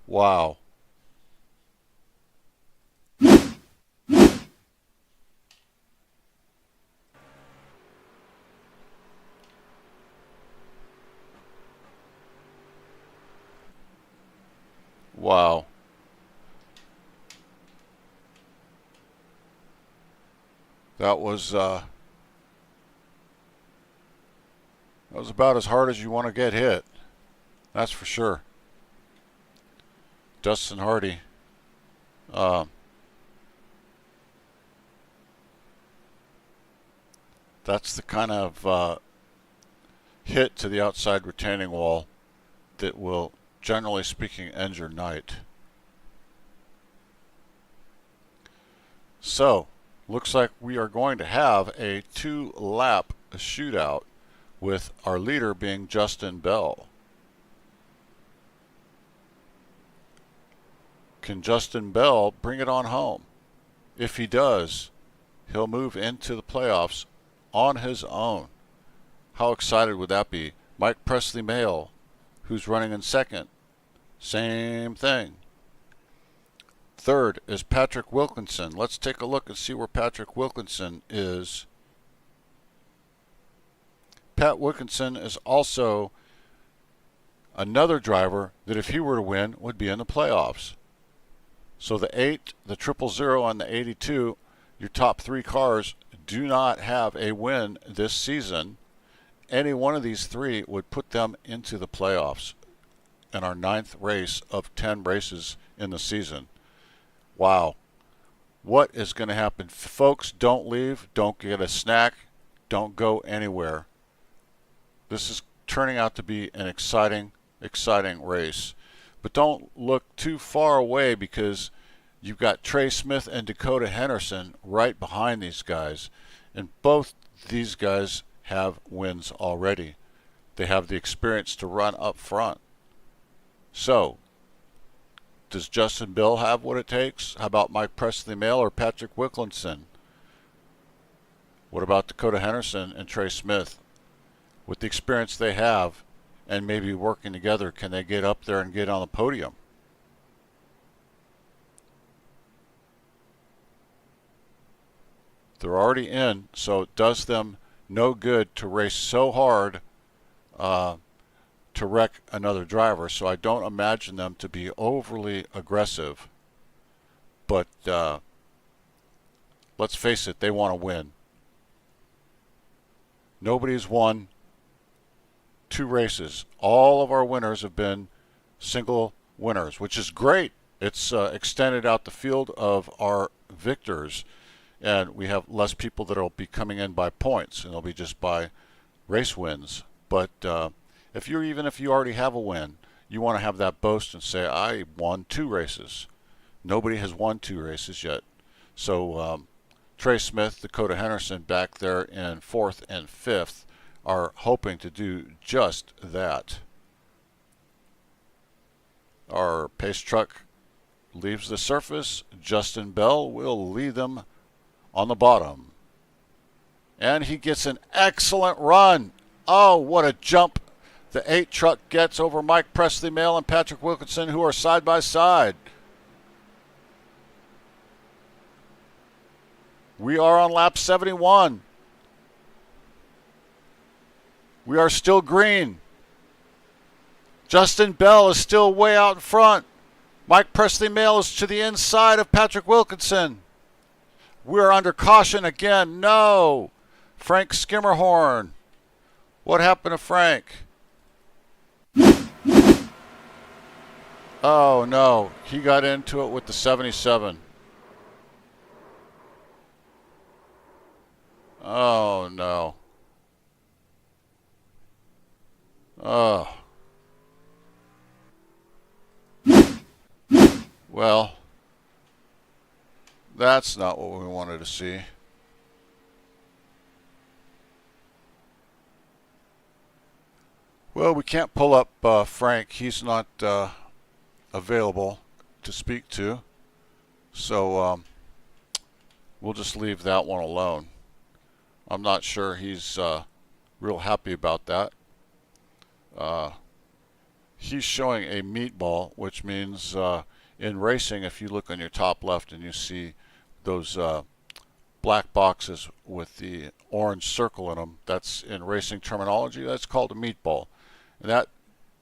Wow. Wow. That was about as hard as you want to get hit. That's for sure. Dustin Hardy. That's the kind of hit to the outside retaining wall that will, generally speaking, end your night. So, looks like we are going to have a 2-lap shootout with our leader being Justin Bell. Can Justin Bell bring it on home? If he does, he'll move into the playoffs on his own. How excited would that be? Mike Presley Mail, who's running in second, same thing. Third is Patrick Wilkinson. Let's take a look and see where Patrick Wilkinson is. Pat Wilkinson is also another driver that if he were to win would be in the playoffs. So the 8, the 000, and the 82, your top 3 cars do not have a win this season. Any one of these 3 would put them into the playoffs in our 9th race of 10 races in the season. Wow. What is going to happen? Folks, don't leave. Don't get a snack. Don't go anywhere. This is turning out to be an exciting, exciting race. But don't look too far away because you've got Trey Smith and Dakota Henderson right behind these guys. And both these guys have wins already. They have the experience to run up front. So, does Justin Bell have what it takes? How about Mike Presley Mail or Patrick Wilkinson? What about Dakota Henderson and Trey Smith? With the experience they have and maybe working together, can they get up there and get on the podium? They're already in, so it does them no good to race so hard to wreck another driver. So I don't imagine them to be overly aggressive. But let's face it, they want to win. Nobody's won 2 races. All of our winners have been single winners, which is great. It's extended out the field of our victors, and we have less people that will be coming in by points, and they'll be just by race wins. But if you already have a win, you want to have that boast and say, I won 2 races. Nobody has won 2 races yet. So Trey Smith, Dakota Henderson back there in 4th and 5th are hoping to do just that. Our pace truck leaves the surface. Justin Bell will lead them on the bottom. And he gets an excellent run. Oh, what a jump The 8 truck gets over Mike Presley Male and Patrick Wilkinson, who are side by side. We are on lap 71. We are still green. Justin Bell is still way out in front. Mike Presley Male is to the inside of Patrick Wilkinson. We are under caution again. No. Frank Skimmerhorn. What happened to Frank? Oh no, he got into it with the 77. Oh no. Oh. Well, that's not what we wanted to see. Well, we can't pull up Frank. He's not available to speak to. So we'll just leave that one alone. I'm not sure he's real happy about that. He's showing a meatball, which means in racing, if you look on your top left and you see those black boxes with the orange circle in them, that's in racing terminology, that's called a meatball. And that,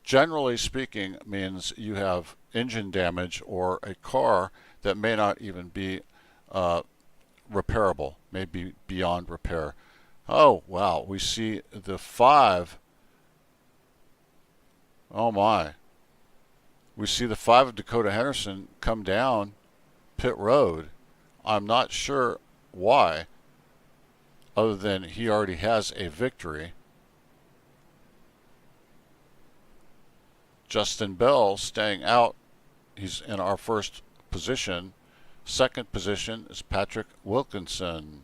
generally speaking, means you have engine damage or a car that may not even be repairable, may be beyond repair. Oh, wow, we see the 5. Oh my. We see the 5 of Dakota Henderson come down pit road. I'm not sure why, other than he already has a victory. Justin Bell staying out. He's in our first position. Second position is Patrick Wilkinson.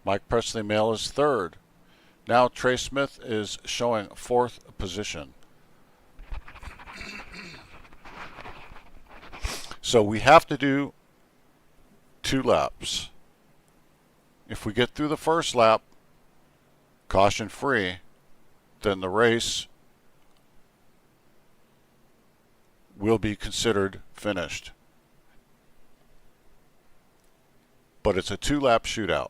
Mike Presley Male is third. Now Trey Smith is showing fourth position. So we have to do 2 laps. If we get through the first lap caution free, then the race will be considered finished. But it's a 2-lap shootout.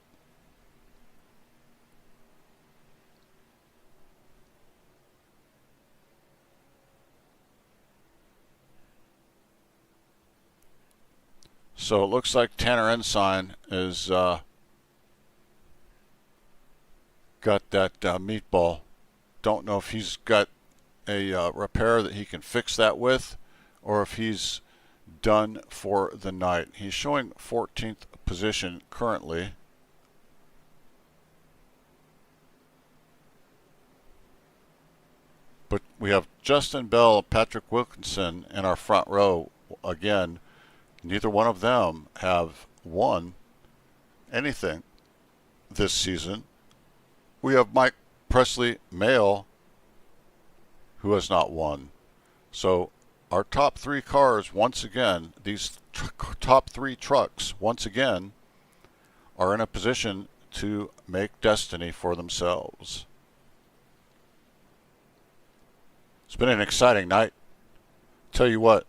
So it looks like Tanner Ensign is got that meatball. Don't know if he's got a repair that he can fix that with, or if he's done for the night. He's showing 14th position currently. But we have Justin Bell, Patrick Wilkinson in our front row again. Neither one of them have won anything this season. We have Mike Presley Male, who has not won. So our top 3 cars, once again, these top 3 trucks, once again, are in a position to make destiny for themselves. It's been an exciting night. Tell you what,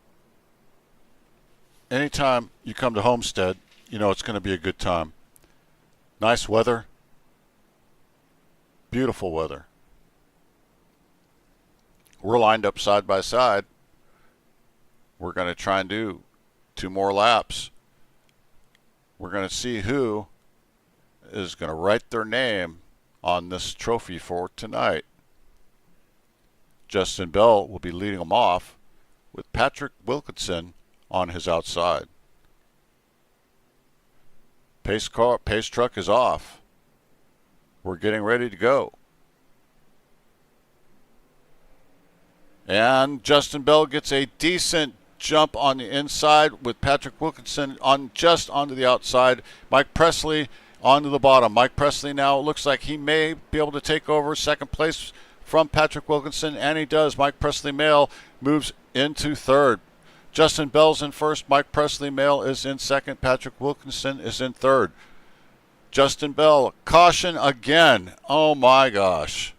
anytime you come to Homestead, you know it's going to be a good time. Nice weather. Beautiful weather. We're lined up side by side. We're going to try and do 2 more laps. We're going to see who is going to write their name on this trophy for tonight. Justin Bell will be leading them off with Patrick Wilkinson on his outside. Pace truck is off. We're getting ready to go. And Justin Bell gets a decent jump on the inside with Patrick Wilkinson on just onto the outside. Mike Presley onto the bottom. Mike Presley now looks like he may be able to take over second place from Patrick Wilkinson, and he does. Mike Presley Male moves into third. Justin Bell's in first. Mike Presley Male is in second. Patrick Wilkinson is in third. Justin Bell, caution again. Oh my gosh.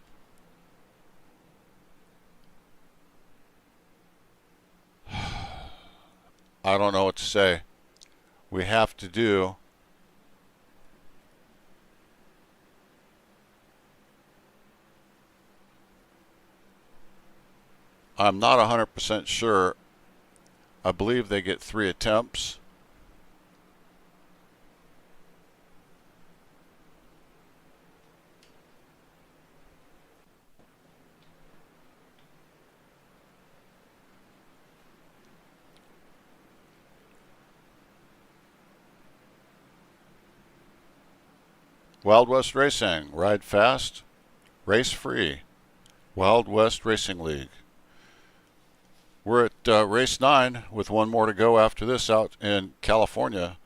I don't know what to say. We have to do I'm not 100% sure. I believe they get 3 attempts. Wild West Racing, ride fast, race free. Wild West Racing League. We're at race 9 with one more to go after this out in California.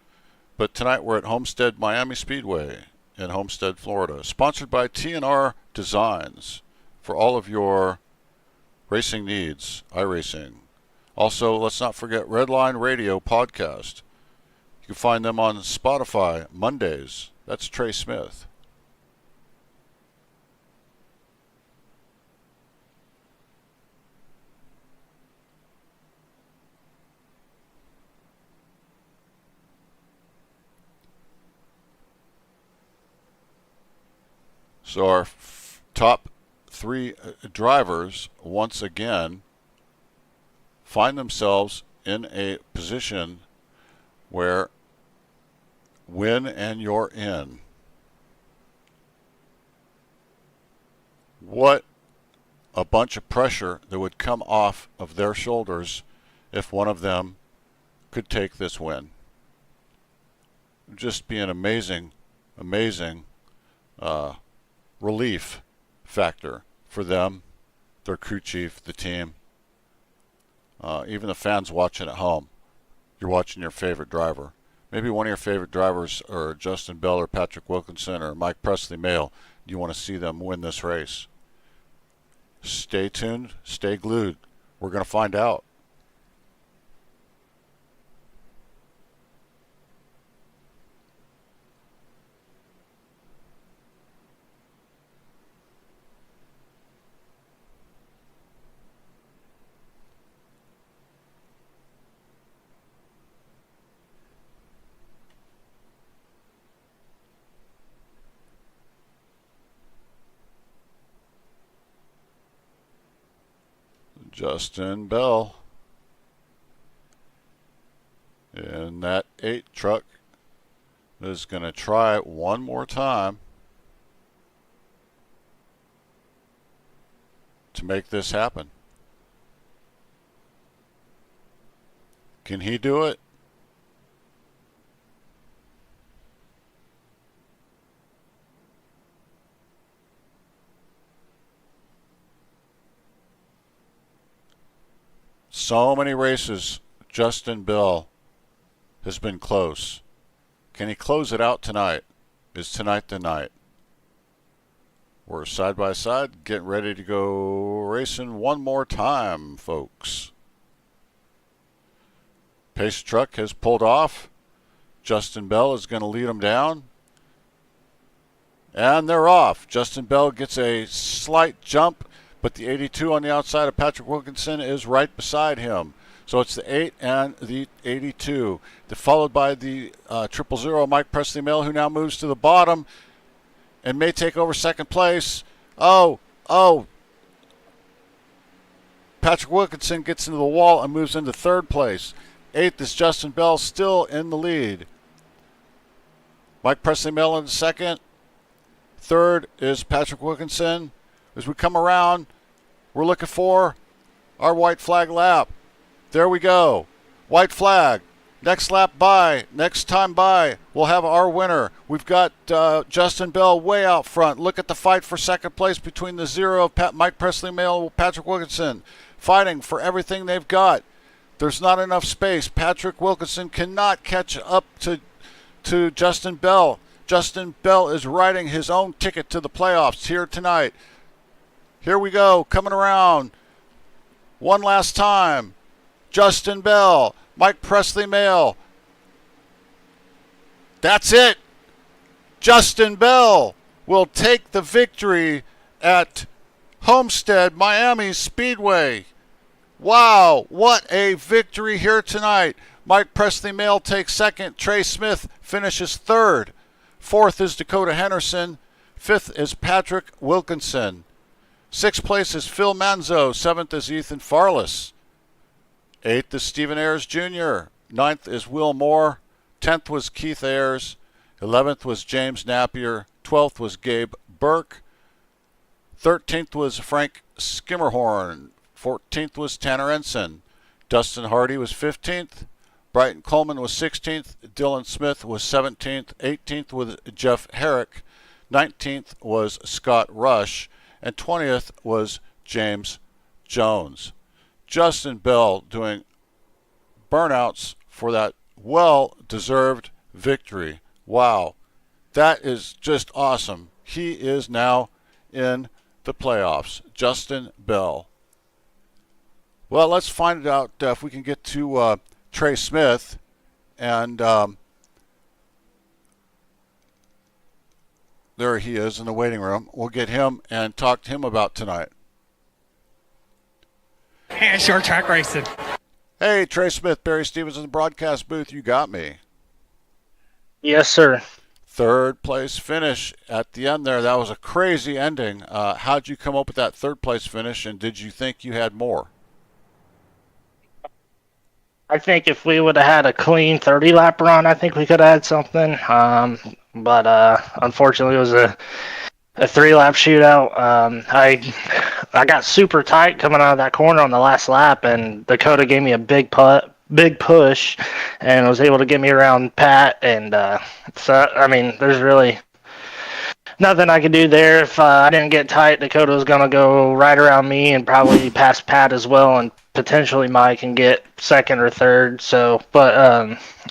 But tonight we're at Homestead Miami Speedway in Homestead, Florida. Sponsored by TNR Designs for all of your racing needs, iRacing. Also, let's not forget Redline Radio Podcast. You can find them on Spotify Mondays. That's Trey Smith. So our top 3 drivers, once again, find themselves in a position where win and you're in. What a bunch of pressure that would come off of their shoulders if one of them could take this win. It'd just be an amazing, amazing relief factor for them, their crew chief, the team, even the fans watching at home. You're watching your favorite driver. Maybe one of your favorite drivers are Justin Bell or Patrick Wilkinson or Mike Presley Male. You want to see them win this race. Stay tuned, stay glued. We're going to find out. Justin Bell in that 8 truck is going to try it one more time to make this happen. Can he do it? So many races, Justin Bell has been close. Can he close it out tonight? Is tonight the night? We're side by side, getting ready to go racing one more time, folks. Pace truck has pulled off. Justin Bell is going to lead them down. And they're off. Justin Bell gets a slight jump, but the 82 on the outside of Patrick Wilkinson is right beside him. So it's the 8 and the 82. Followed by the 000 Mike Presley Male, who now moves to the bottom and may take over second place. Oh. Patrick Wilkinson gets into the wall and moves into third place. 8th is Justin Bell, still in the lead. Mike Presley Male in second. Third is Patrick Wilkinson. As we come around, we're looking for our white flag lap. There we go. White flag. Next lap by, next time by, we'll have our winner. We've got Justin Bell way out front. Look at the fight for second place between the 0 of Mike Presley Male and Patrick Wilkinson. Fighting for everything they've got. There's not enough space. Patrick Wilkinson cannot catch up to Justin Bell. Justin Bell is riding his own ticket to the playoffs here tonight. Here we go, coming around. One last time. Justin Bell, Mike Presley Male. That's it. Justin Bell will take the victory at Homestead Miami Speedway. Wow, what a victory here tonight. Mike Presley Male takes second. Trey Smith finishes third. Fourth is Dakota Henderson. Fifth is Patrick Wilkinson. Sixth place is Phil Manzo. Seventh is Ethan Farless. Eighth is Stephen Ayers Jr. Ninth is Will Moore. 10th was Keith Ayers. 11th was James Napier. 12th was Gabe Burke. 13th was Frank Skimmerhorn. 14th was Tanner Ensign. Dustin Hardy was 15th. Brighton Coleman was 16th. Dylan Smith was 17th. 18th was Jeff Herrick. 19th was Scott Rush. And 20th was James Jones. Justin Bell doing burnouts for that well-deserved victory. Wow. That is just awesome. He is now in the playoffs. Justin Bell. Well, let's find out if we can get to Trey Smith. And there he is in the waiting room. We'll get him and talk to him about tonight. Hey, short track racing. Hey, Trey Smith, Barry Stevens in the broadcast booth. You got me. Yes, sir. Third place finish at the end there. That was a crazy ending. How'd you come up with that third place finish, and did you think you had more? I think if we would have had a clean 30-lap run, I think we could have had something. But unfortunately, it was a 3-lap shootout. I got super tight coming out of that corner on the last lap, and Dakota gave me a big push, and was able to get me around Pat. And so, I mean, there's really nothing I could do there. If I didn't get tight, Dakota was going to go right around me and probably pass Pat as well, and potentially Mike and get second or third. So, but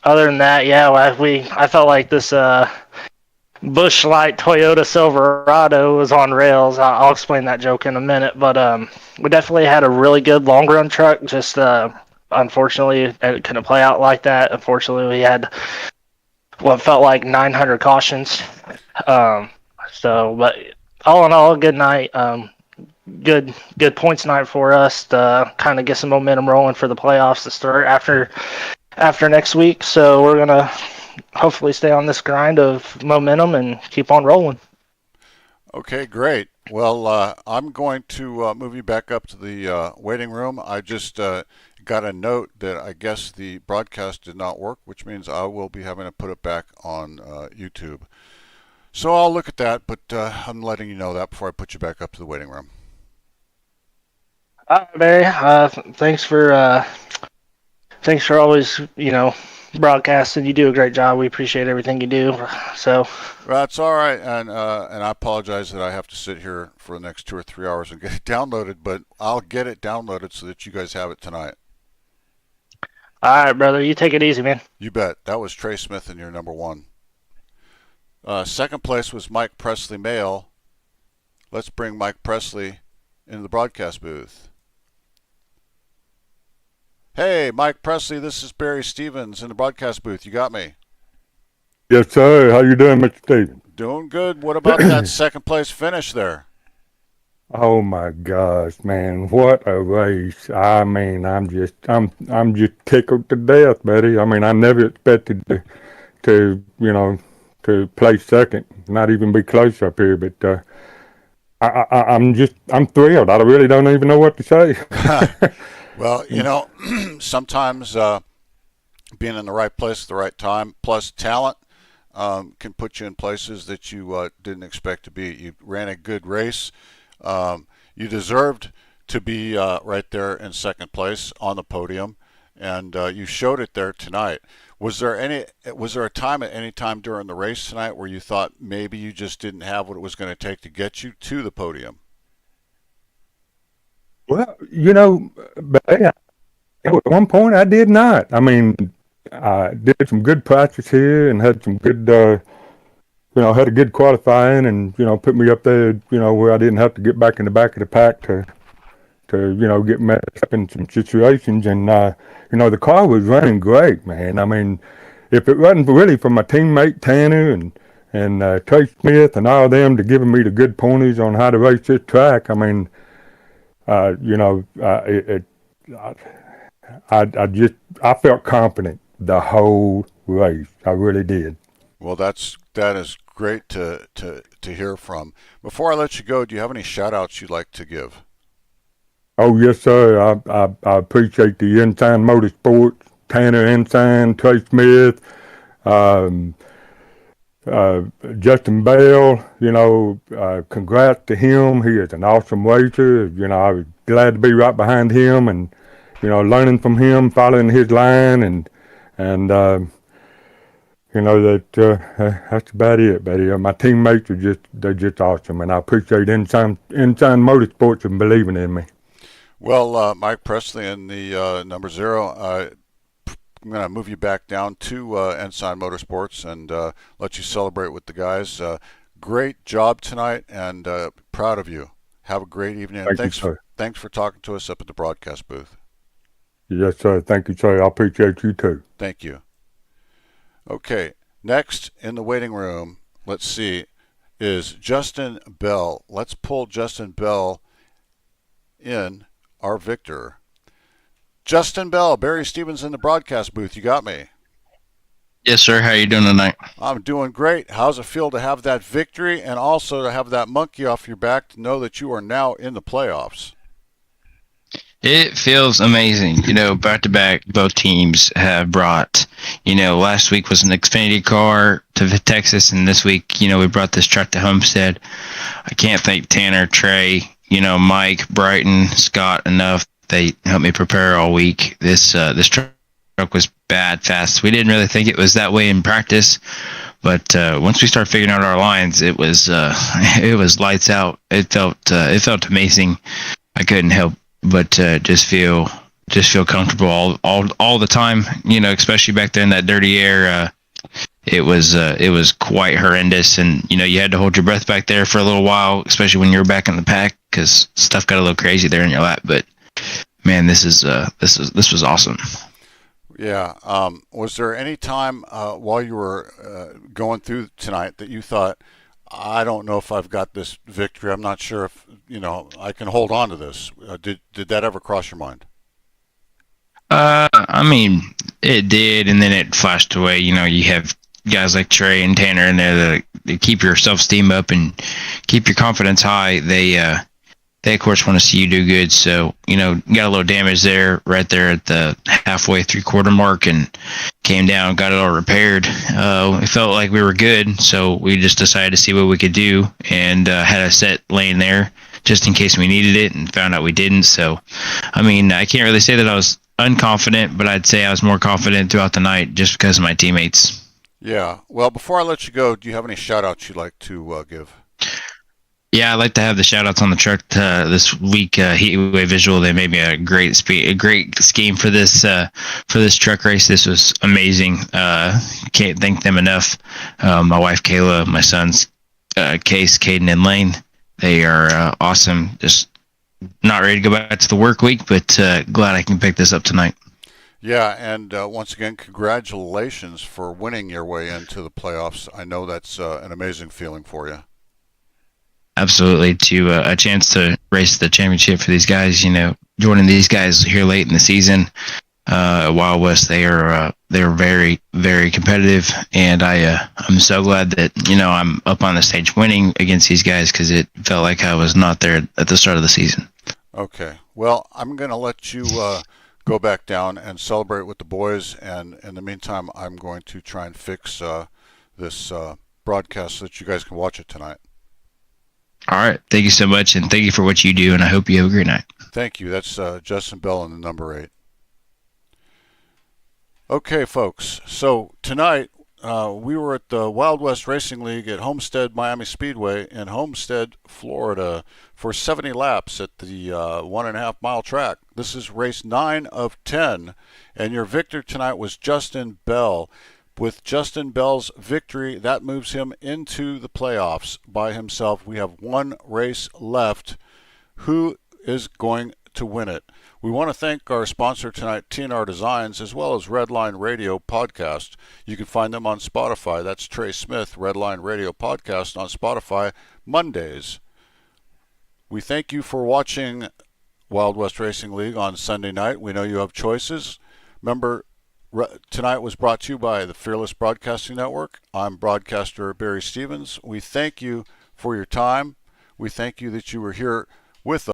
other than that, yeah, I felt like this Busch Light Toyota Silverado was on rails. I'll explain that joke in a minute, but we definitely had a really good long run truck. Just unfortunately, it couldn't play out like that. Unfortunately, we had what felt like 900 cautions. So, but all in all, a good night. Good points night for us to kind of get some momentum rolling for the playoffs to start after next week. So we're gonna hopefully stay on this grind of momentum and keep on rolling. Okay, great. Well, I'm going to move you back up to the waiting room. I just got a note that I guess the broadcast did not work, which means I will be having to put it back on YouTube. So I'll look at that, but I'm letting you know that before I put you back up to the waiting room. Barry, thanks for always, broadcasting. You do a great job. We appreciate everything you do. So That's all right, and I apologize that I have to sit here for the next 2 or 3 hours and get it downloaded, but I'll get it downloaded so that you guys have it tonight. all right, brother, you take it easy, man. You bet. That was Trey Smith in your number one. Second place was Mike Presley Male. Let's bring Mike Presley into the broadcast booth. Hey, Mike Presley, this is Barry Stevens in the broadcast booth. You got me? Yes, sir. How you doing, Mr. Stevens? Doing good. What about that second place finish there? Oh my gosh, man! What a race! I mean, I'm just tickled to death, buddy. I mean, I never expected to place second, not even be close up here. But I'm thrilled. I really don't even know what to say. Well, sometimes being in the right place at the right time, plus talent, can put you in places that you didn't expect to be. You ran a good race. You deserved to be right there in second place on the podium, and you showed it there tonight. Was there a time at any time during the race tonight where you thought maybe you just didn't have what it was going to take to get you to the podium? Well, at one point I did not. I mean, I did some good practice here and had some good, had a good qualifying and, put me up there, where I didn't have to get back in the back of the pack to get messed up in some situations. And, the car was running great, man. I mean, if it wasn't really for my teammate Tanner and Trey Smith and all of them to giving me the good pointers on how to race this track, I mean, I felt confident the whole race. I really did. Well, that is great to hear from. Before I let you go, do you have any shout outs you'd like to give? Oh, yes, sir. I appreciate the Ensign Motorsports, Tanner Ensign, Trey Smith, um, Justin Bell. Congrats to him. He is an awesome racer. I was glad to be right behind him and, learning from him, following his line, and that's about it. But my teammates they're just awesome, and I appreciate Ensign Motorsports and believing in me. Well, Mike Presley in the number 0. I'm going to move you back down to Ensign Motorsports and let you celebrate with the guys. Great job tonight, and proud of you. Have a great evening. Thanks for talking to us up at the broadcast booth. Yes, sir. Thank you, sir. I appreciate you too. Thank you. Okay, next in the waiting room, let's see, is Justin Bell. Let's pull Justin Bell in, our victor. Justin Bell, Barry Stevens in the broadcast booth. You got me? Yes, sir. How you doing tonight? I'm doing great. How's it feel to have that victory and also to have that monkey off your back to know that you are now in the playoffs? It feels amazing. Back to back, both teams have brought, last week was an Xfinity car to Texas, and this week, we brought this truck to Homestead. I can't thank Tanner, Trey, Mike, Brighton, Scott enough. They helped me prepare all week. This truck was bad fast. We didn't really think it was that way in practice, but once we started figuring out our lines, it was lights out. It felt amazing. I couldn't help but just feel comfortable all the time. Especially back there in that dirty air. It was quite horrendous, and you had to hold your breath back there for a little while, especially when you were back in the pack, because stuff got a little crazy there in your lap. But man, this was awesome. Yeah. Was there any time while you were going through tonight that you thought, I don't know if I've got this victory. I'm not sure if I can hold on to this. Did that ever cross your mind? I mean, it did, and then it flashed away. You have guys like Trey and Tanner in there that keep your self-esteem up and keep your confidence high. They of course want to see you do good. So, got a little damage there, right there at the halfway 3/4 mark, and came down, got it all repaired. It felt like we were good. So we just decided to see what we could do, and had a set laying there just in case we needed it, and found out we didn't. So, I mean, I can't really say that I was unconfident, but I'd say I was more confident throughout the night just because of my teammates. Yeah. Well, before I let you go, do you have any shout outs you'd like to give? Yeah, I'd like to have the shout-outs on the truck this week. Heatwave Visual, they made me a great scheme for this truck race. This was amazing. Can't thank them enough. My wife Kayla, my sons Case, Caden, and Lane. They are awesome. Just not ready to go back to the work week, but glad I can pick this up tonight. Yeah, and once again, congratulations for winning your way into the playoffs. I know that's an amazing feeling for you. Absolutely, to a chance to race the championship for these guys. Joining these guys here late in the season, Wild West, they're very, very competitive, and I'm so glad that I'm up on the stage winning against these guys, because it felt like I was not there at the start of the season. Okay, well, I'm going to let you go back down and celebrate with the boys, and in the meantime, I'm going to try and fix this broadcast so that you guys can watch it tonight. All right. Thank you so much, and thank you for what you do, and I hope you have a great night. Thank you. That's Justin Bell in the number 8. Okay, folks. So tonight we were at the Wild West Racing League at Homestead Miami Speedway in Homestead, Florida, for 70 laps at the 1.5 mile track. This is race 9 of 10, and your victor tonight was Justin Bell. With Justin Bell's victory, that moves him into the playoffs by himself. We have one race left. Who is going to win it? We want to thank our sponsor tonight, TNR Designs, as well as Redline Radio Podcast. You can find them on Spotify. That's Trey Smith, Redline Radio Podcast on Spotify, Mondays. We thank you for watching Wild West Racing League on Sunday night. We know you have choices. Remember, tonight was brought to you by the Fearless Broadcasting Network. I'm broadcaster Barry Stevens. We thank you for your time. We thank you that you were here with us.